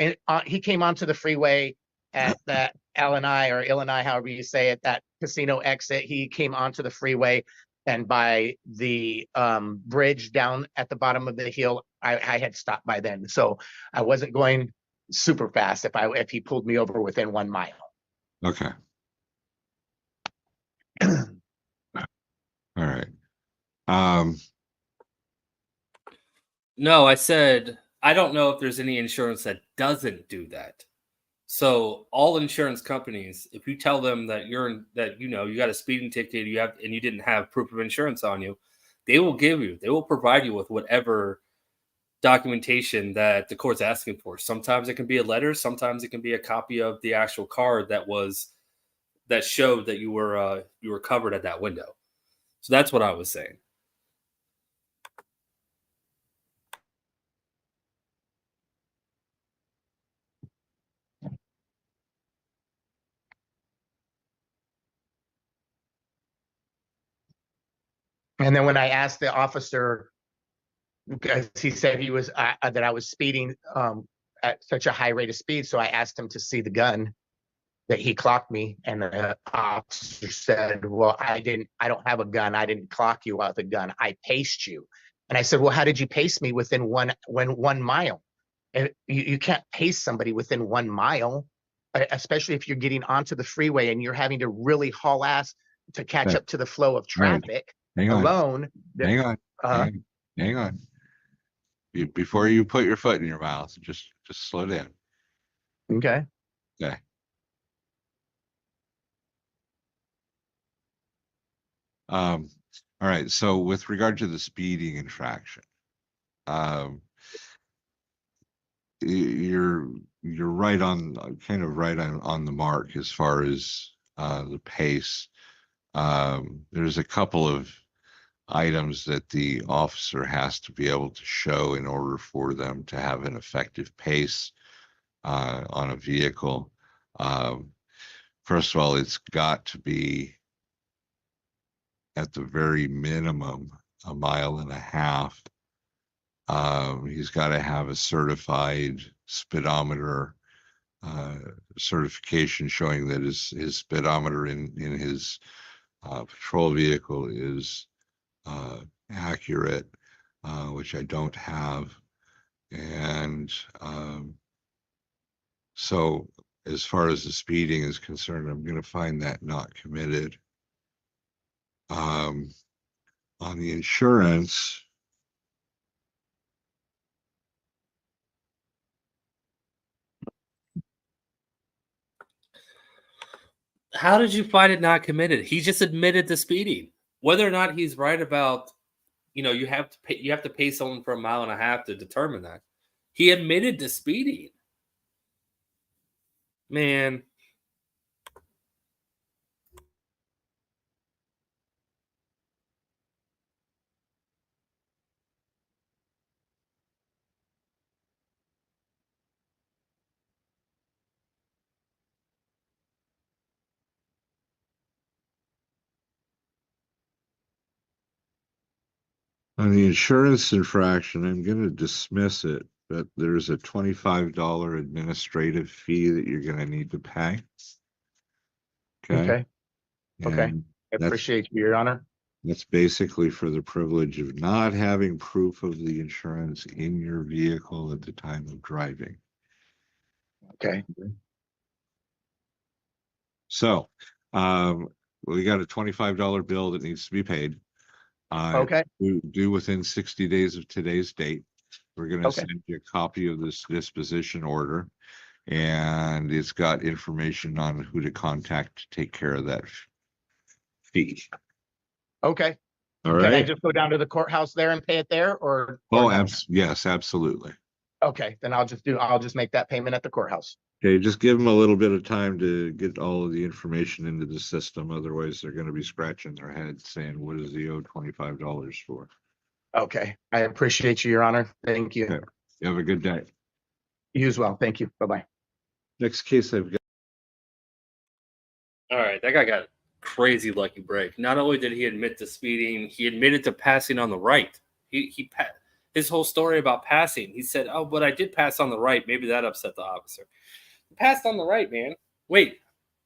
came onto the freeway at that Illini, however you say it, that casino exit. He came onto the freeway, and by the bridge down at the bottom of the hill, I had stopped by then. So I wasn't going super fast if he pulled me over within 1 mile. Okay. All right. No, I said I don't know if there's any insurance that doesn't do that. So all insurance companies, if you tell them that you got a speeding ticket, and you didn't have proof of insurance on you, they will provide you with whatever documentation that the court's asking for. Sometimes it can be a letter, sometimes it can be a copy of the actual card that showed that you were covered at that window. So that's what I was saying. And then when I asked the officer, because he said he was that I was speeding at such a high rate of speed, so I asked him to see the gun that he clocked me, and the officer said, "Well, I don't have a gun. I didn't clock you with a gun. I paced you." And I said, "Well, how did you pace me within 1 mile? And you can't pace somebody within 1 mile, especially if you're getting onto the freeway and you're having to really haul ass to catch up to the flow of traffic." Hang on. Alone. Hang on. Before you put your foot in your mouth, just slow down. Okay. Okay. All right. So with regard to the speeding infraction, you're right on, kind of right on the mark as far as the pace. There's a couple of items that the officer has to be able to show in order for them to have an effective pace on a vehicle. First of all, it's got to be at the very minimum 1.5 miles. He's got to have a certified speedometer certification showing that his speedometer in his patrol vehicle is accurate, which I don't have. And so as far as the speeding is concerned, I'm going to find that not committed. On the insurance, How did you find it not committed? He just admitted to speeding. Whether or not he's right about, you have to pay someone for 1.5 miles to determine that. He admitted to speeding. Man. on the insurance infraction, I'm going to dismiss it, but there's a $25 administrative fee that you're going to need to pay. Okay. Okay. And I appreciate you, Your Honor. that's basically for the privilege of not having proof of the insurance in your vehicle at the time of driving. Okay. So, we got a $25 bill that needs to be paid. Okay. Due within 60 days of today's date. We're going to Okay. send you a copy of this disposition order, and it's got information on who to contact to take care of that fee. Okay. All Can I right. just go down to the courthouse there and pay it there, or Oh, no? yes, absolutely. Okay, then I'll just make that payment at the courthouse. Okay, just give them a little bit of time to get all of the information into the system. Otherwise, they're going to be scratching their heads saying, what is he owed $25 for? Okay, I appreciate you, Your Honor. Thank you. Okay. You have a good day. You as well. Thank you. Bye-bye. Next case I've got. All right, that guy got crazy lucky break. Not only did he admit to speeding, he admitted to passing on the right. His whole story about passing, he said, "Oh, but I did pass on the right. Maybe that upset the officer." He passed on the right, man. Wait,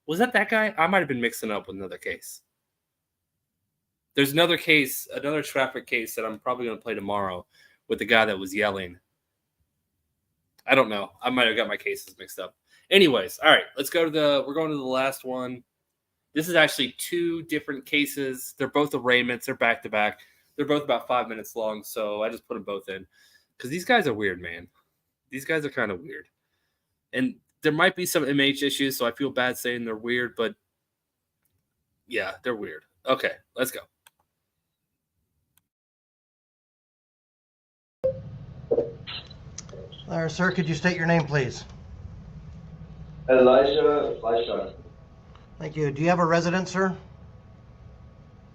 was that guy? I might have been mixing up with another case. There's another case, another traffic case that I'm probably going to play tomorrow with the guy that was yelling. I don't know. I might have got my cases mixed up. Anyways, all right, we're going to the last one. This is actually two different cases. They're both arraignments. They're back to back. They're both about 5 minutes long, so I just put them both in because these guys are weird, man. These guys are kind of weird. And there might be some MH issues, so I feel bad saying they're weird, but yeah, they're weird. Okay, let's go. Sir, could you state your name, please? Elijah Fleischer. Thank you. Do you have a residence, sir?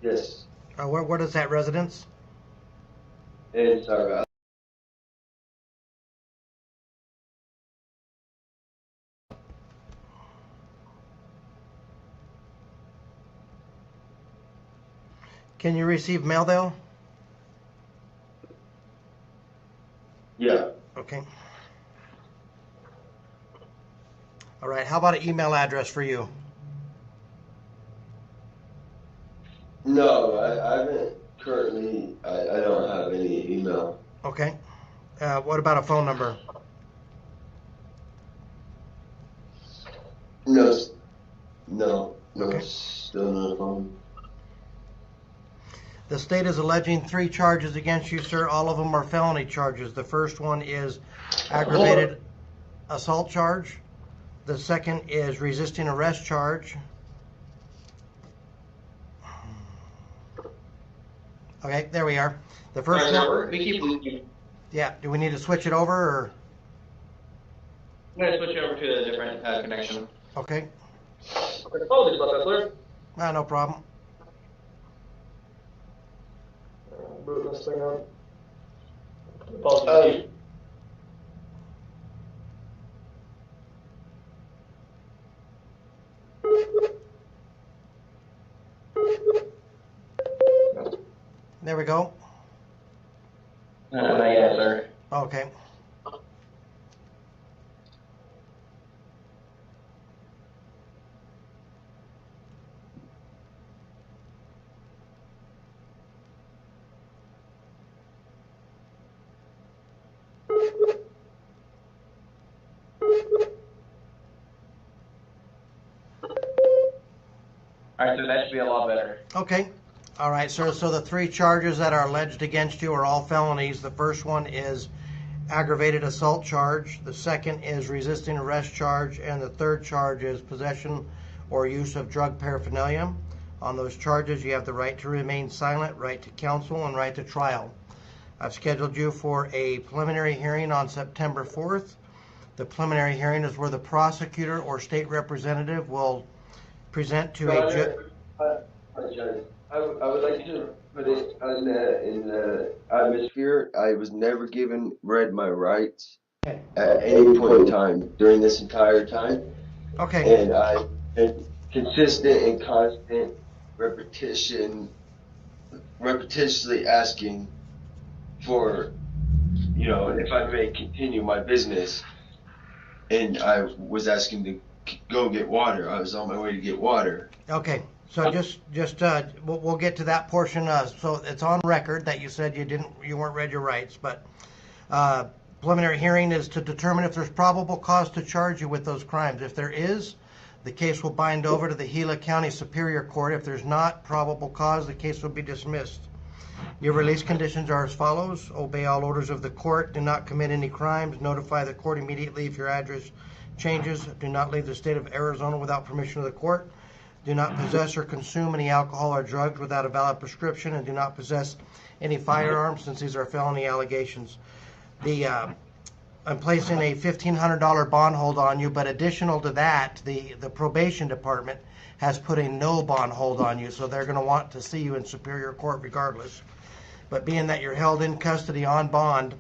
Yes. What is that residence? It's our Can you receive mail though? Yeah. Okay. All right. How about an email address for you? No, I haven't currently. I don't have any email. Okay. What about a phone number? No, okay. Still no phone. The state is alleging 3 charges against you, sir. All of them are felony charges. The first one is aggravated assault charge. The second is resisting arrest charge. Okay, there we are. The first one. We keep losing. Yeah, do we need to switch it over or? I'm going to switch over to a different connection. Okay. Apologies about that, sir. No problem. Boot this thing up. Apologies. There we go. Not yet, sir. Okay. All right, so that should be a lot better. Okay. All right, sir. So the 3 charges that are alleged against you are all felonies. The first one is aggravated assault charge. The second is resisting arrest charge. And the third charge is possession or use of drug paraphernalia. On those charges, you have the right to remain silent, right to counsel, and right to trial. I've scheduled you for a preliminary hearing on September 4th. The preliminary hearing is where the prosecutor or state representative will present to a judge. I would like to put it in the atmosphere. I was never read my rights at any point in time during this entire time. Okay. And I've been consistent and constant repetitiously asking for, if I may continue my business. And I was asking to go get water. I was on my way to get water. Okay. So we'll get to that portion. So it's on record that you said you weren't read your rights, but preliminary hearing is to determine if there's probable cause to charge you with those crimes. If there is, the case will bind over to the Gila County Superior Court. If there's not probable cause, the case will be dismissed. Your release conditions are as follows: obey all orders of the court, do not commit any crimes, notify the court immediately if your address changes, do not leave the state of Arizona without permission of the court, do not possess or consume any alcohol or drugs without a valid prescription, and do not possess any firearms, since these are felony allegations. The I'm placing a $1,500 bond hold on you, but additional to that, the probation department has put a no bond hold on you, so they're going to want to see you in Superior Court regardless. But being that you're held in custody on bond,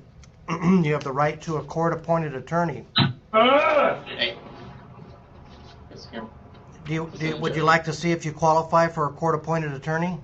you have the right to a court-appointed attorney. Hey. Would you like to see if you qualify for a court-appointed attorney?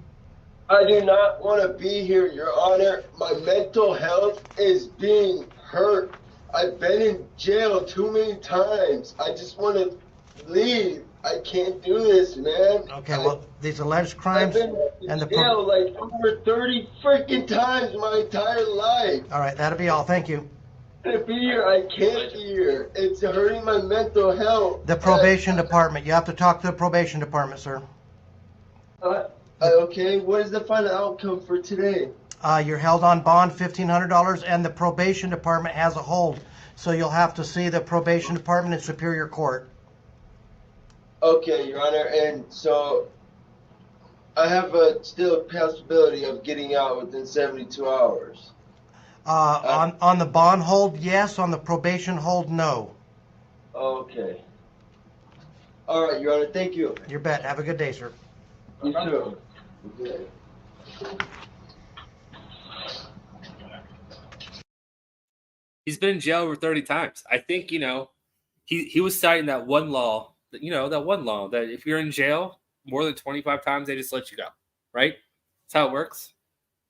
I do not want to be here, Your Honor. My mental health is being hurt. I've been in jail too many times. I just want to leave. I can't do this, man. Okay, well, these alleged crimes I've been and in jail like over 30 freaking times my entire life. All right, that'll be all. Thank you. To be here, I can't be here. It's hurting my mental health. The probation department. You have to talk to the probation department, sir. Okay, what is the final outcome for today? You're held on bond, $1,500, and the probation department has a hold. So you'll have to see the probation department in Superior Court. Okay, Your Honor, and so I have still a possibility of getting out within 72 hours. On the bond hold, yes. On the probation hold, no. Okay. All right, Your Honor, thank you. You bet. Have a good day, sir. You too. Okay. He's been in jail over 30 times. I think, he was citing that one law, that if you're in jail more than 25 times, they just let you go, right? That's how it works.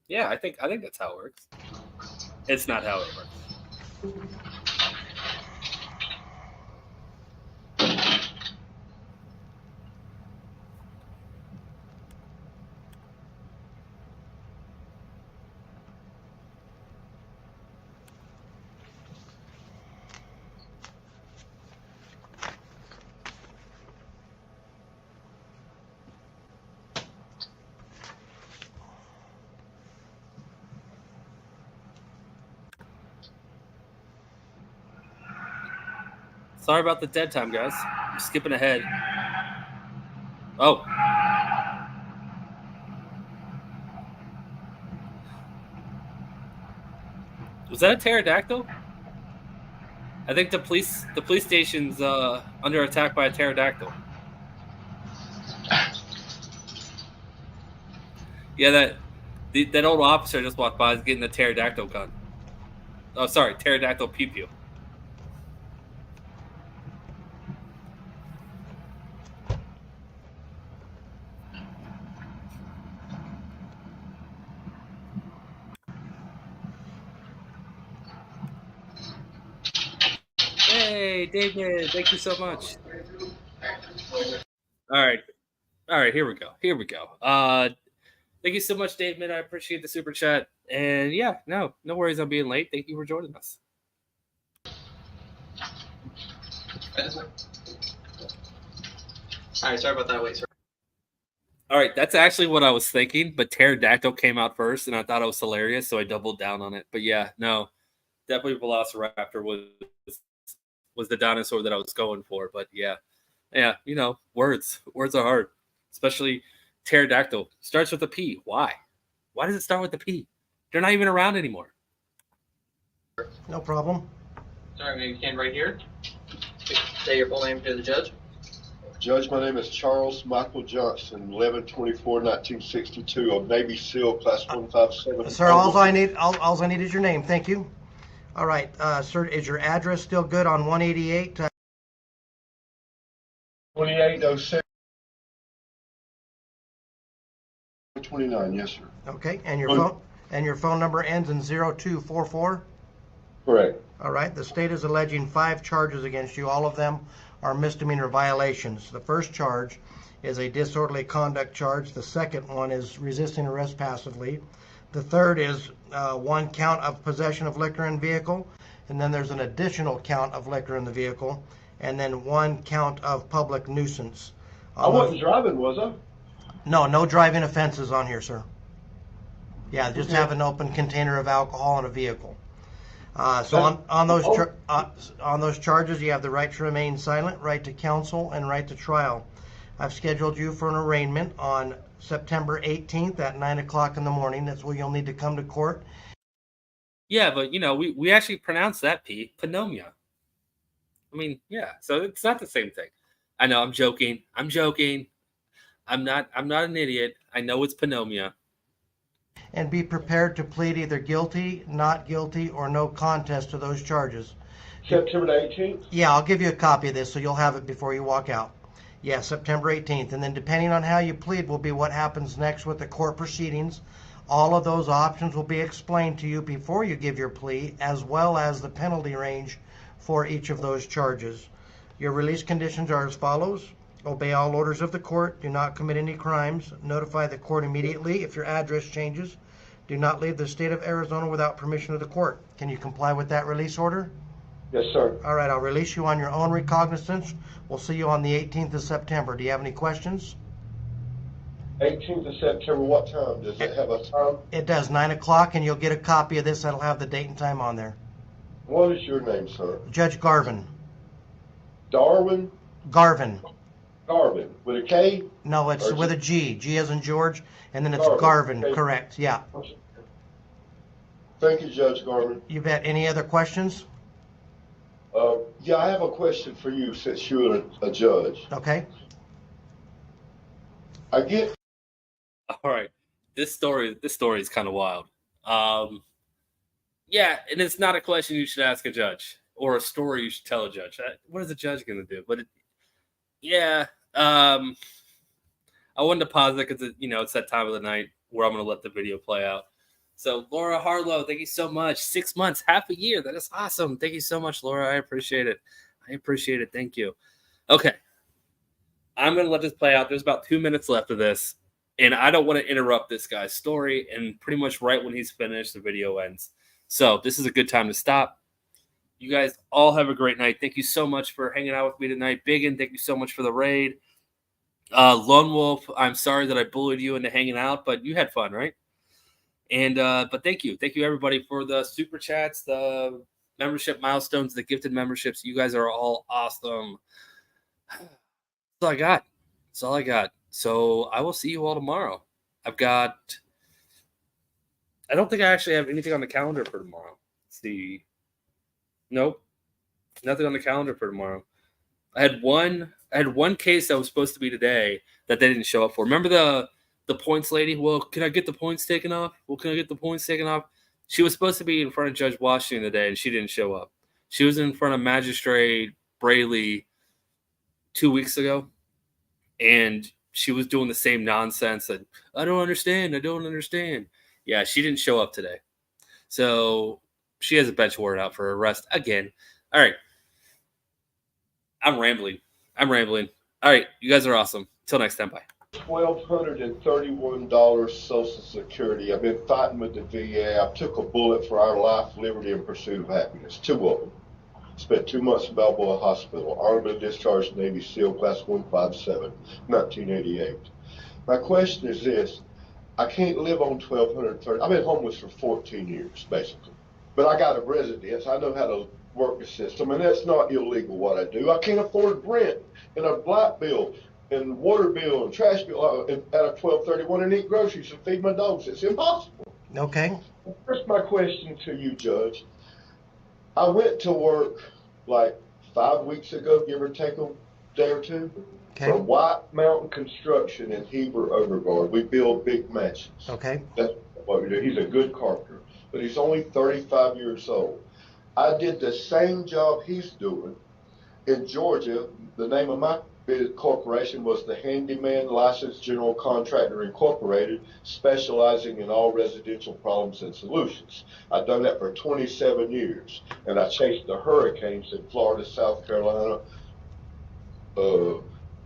Yeah, I think that's how it works. It's not how it works. Sorry about the dead time, guys. I'm skipping ahead. Oh. Was that a pterodactyl? I think the police station's under attack by a pterodactyl. Yeah, that old officer just walked by is getting a pterodactyl gun. Oh, sorry, pterodactyl pew-pew. Hey, David, thank you so much. All right, here we go. Thank you so much, David. I appreciate the super chat. And yeah, no worries on being late. Thank you for joining us. All right, sorry about that. Wait, sir. All right, that's actually what I was thinking, but pterodactyl came out first, and I thought it was hilarious, so I doubled down on it. But yeah, no, definitely Velociraptor was the dinosaur that I was going for. But yeah, words are hard, especially pterodactyl. Starts with a P. Why does it start with a P? They're not even around anymore. No problem. Sorry, maybe you can right here. Say your full name to the judge. Judge, my name is Charles Michael Johnson, 11/24/1962, of Navy SEAL, Class 157. Sir, all I need is your name. Thank you. All right, sir, is your address still good on 188? 2806. 29, yes, sir. Okay, and your phone number ends in 0244? Correct. All right, the state is alleging 5 charges against you. All of them are misdemeanor violations. The first charge is a disorderly conduct charge. The second one is resisting arrest passively. The third is 1 count of possession of liquor in vehicle, and then there's an additional count of liquor in the vehicle, and then 1 count of public nuisance. I wasn't driving, was I? No driving offenses on here, sir. Yeah, just have an open container of alcohol in a vehicle. So on those charges, you have the right to remain silent, right to counsel, and right to trial. I've scheduled you for an arraignment on September 18th at 9 o'clock in the morning. That's where you'll need to come to court Yeah, but we actually pronounce that P, pneumonia. I mean, yeah, so it's not the same thing. I know, I'm joking. I'm not an idiot. I know it's pneumonia. And be prepared to plead either guilty, not guilty, or no contest to those charges. September the 18th? Yeah, I'll give you a copy of this so you'll have it before you walk out. Yeah, September 18th. And then depending on how you plead will be what happens next with the court proceedings. All of those options will be explained to you before you give your plea, as well as the penalty range for each of those charges. Your release conditions are as follows. Obey all orders of the court. Do not commit any crimes. Notify the court immediately if your address changes. Do not leave the state of Arizona without permission of the court. Can you comply with that release order? Yes, sir. All right, I'll release you on your own recognizance. We'll see you on the 18th of September. Do you have any questions? 18th of September, what time? Does it have a time? It does, 9 o'clock, and you'll get a copy of this. That'll have the date and time on there. What is your name, sir? Judge Garvin. Darwin? Garvin. Garvin, with a K? No, it's Or with a G. G as in George, and then it's Garvin. Okay. Correct, yeah. Thank you, Judge Garvin. You bet. Any other questions? Yeah, I have a question for you since you're a judge. Okay. I get. All right, this story is kind of wild. Yeah, and it's not a question you should ask a judge or a story you should tell a judge. What is a judge going to do? But I wanted to pause it because it's that time of the night where I'm going to let the video play out. So Laura Harlow, thank you so much. 6 months, half a year. That is awesome. Thank you so much, Laura. I appreciate it. Thank you. Okay. I'm going to let this play out. There's about 2 minutes left of this, and I don't want to interrupt this guy's story, and pretty much right when he's finished, the video ends. So this is a good time to stop. You guys all have a great night. Thank you so much for hanging out with me tonight. Biggin, thank you so much for the raid. Lone Wolf, I'm sorry that I bullied you into hanging out, but you had fun, right? And but thank you everybody for the super chats, the membership milestones, the gifted memberships. You guys are all awesome. That's all I got. So I will see you all tomorrow. I don't think I actually have anything on the calendar for tomorrow. Let's see. Nope. Nothing on the calendar for tomorrow. I had one case that was supposed to be today that they didn't show up for. Remember the points lady? Well, can I get the points taken off? She was supposed to be in front of Judge Washington today, and she didn't show up. She was in front of Magistrate Braley 2 weeks ago, and she was doing the same nonsense that, I don't understand. Yeah, she didn't show up today. So she has a bench warrant out for arrest again. All right. I'm rambling. All right. You guys are awesome. Till next time. Bye. $1,231 Social Security. I've been fighting with the VA. I took a bullet for our life, liberty, and pursuit of happiness. 2 of them. Spent 2 months in Balboa Hospital. Honorably discharged Navy SEAL Class 157, 1988. My question is this. I can't live on $1,230. I've been homeless for 14 years, basically. But I got a residence. I know how to work the system, and that's not illegal what I do. I can't afford rent and a light bill and water bill and trash bill at a $1,231 and eat groceries and feed my dogs. It's impossible. Okay. Here's my question to you, Judge. I went to work like 5 weeks ago, give or take a day or two, for White Mountain Construction in Heber Overguard. We build big mansions. Okay. That's what we do. He's a good carpenter, but he's only 35 years old. I did the same job he's doing in Georgia. The name of my corporation was the Handyman Licensed General Contractor Incorporated, specializing in all residential problems and solutions. I've done that for 27 years, and I chased the hurricanes in Florida, South Carolina,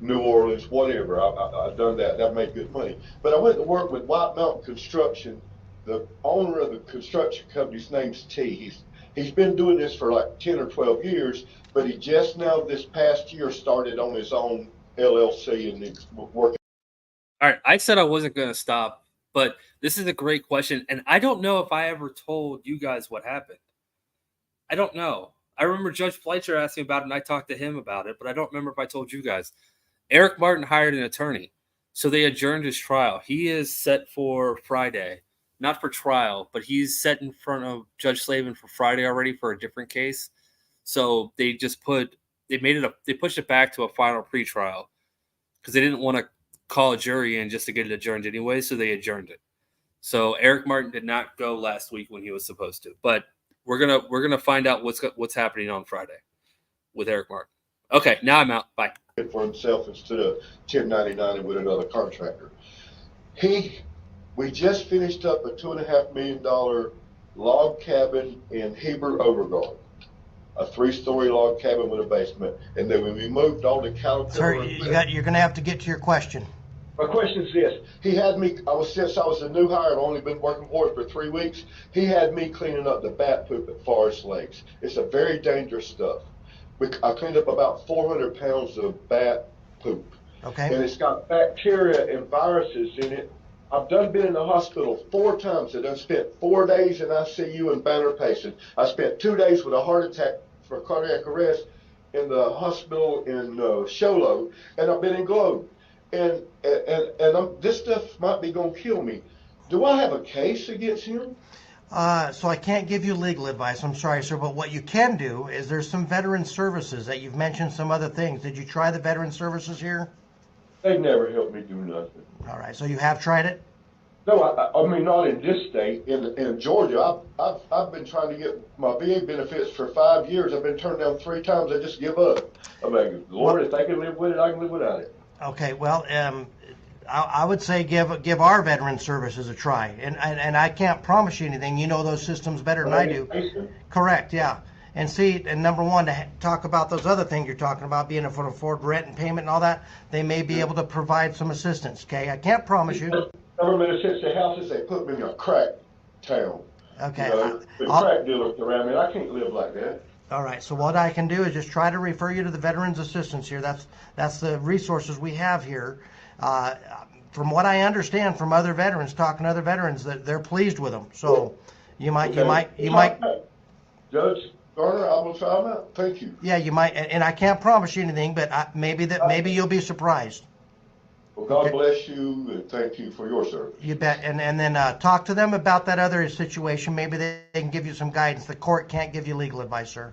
New Orleans, whatever. I've done that. That made good money. But I went to work with White Mountain Construction. The owner of the construction company's name's T. He's been doing this for like 10 or 12 years, but he just now this past year started on his own LLC and he's working. All right. I said I wasn't going to stop, but this is a great question. And I don't know if I ever told you guys what happened. I don't know. I remember Judge Fleischer asking about it, and I talked to him about it, but I don't remember if I told you guys. Eric Martin hired an attorney, so they adjourned his trial. He is set for Friday, not for trial, but he's set in front of Judge Slavin for Friday already for a different case. So they pushed it back to a final pretrial because they didn't want to call a jury in just to get it adjourned anyway, so they adjourned it. So Eric Martin did not go last week when he was supposed to, but we're gonna find out what's happening on Friday with Eric Martin. Okay, now I'm out. Bye. For himself instead of 1099 with another contractor. We just finished up a $2.5 million log cabin in Heber Overguard, a 3-story log cabin with a basement, and then when we moved all the Caterpillar. Sir, you're going to have to get to your question. My question is this: he had me. Since I was a new hire, I've only been working for it for 3 weeks. He had me cleaning up the bat poop at Forest Lakes. It's a very dangerous stuff. I cleaned up about 400 pounds of bat poop. Okay. And it's got bacteria and viruses in it. I've been in the hospital 4 times. I done spent 4 days in ICU and Banner patient. I spent 2 days with a heart attack for cardiac arrest in the hospital in Sholo, and I've been in Globe. And this stuff might be gonna kill me. Do I have a case against him? So I can't give you legal advice. I'm sorry, sir. But what you can do is there's some veteran services that you've mentioned some other things. Did you try the veteran services here? They never helped me do nothing. All right. So you have tried it? No, I mean not in this state. In Georgia, I've been trying to get my VA benefits for 5 years. I've been turned down 3 times. I just give up. I mean, Lord, if they can live with it, I can live without it. Okay. Well, I would say give our veteran services a try, and I can't promise you anything. You know those systems better than I do. Correct, yeah. And see, and number one, to talk about those other things you're talking about, being able to afford rent and payment and all that, they may be able to provide some assistance. Okay, I can't promise you. Government assisted houses, they put me in a crack town. Okay. You know, the crack dealers around me. I can't live like that. All right. So what I can do is just try to refer you to the Veterans Assistance here. That's the resources we have here. From what I understand from other veterans, talking to other veterans, that they're pleased with them. So you might. Judge Garner, I will try them out. Thank you. Yeah, you might, and I can't promise you anything, but maybe you'll be surprised. Well, God bless you, and thank you for your service. You bet. And then talk to them about that other situation. Maybe they can give you some guidance. The court can't give you legal advice, sir.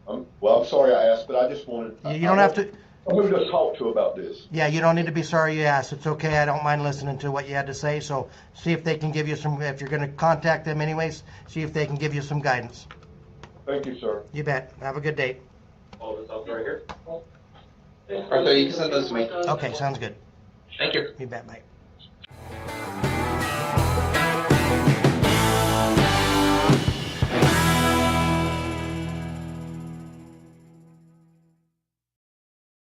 Well, I'm sorry I asked, but I just wanted. You don't have to. Who to talk to about this? Yeah, you don't need to be sorry you asked. It's okay. I don't mind listening to what you had to say. So see if they can give you some. If you're going to contact them anyways, see if they can give you some guidance. Thank you, sir. You bet. Have a good day. All this up right here. Arthur, you can send those to me. Okay, sounds good. Thank you. You bet, mate.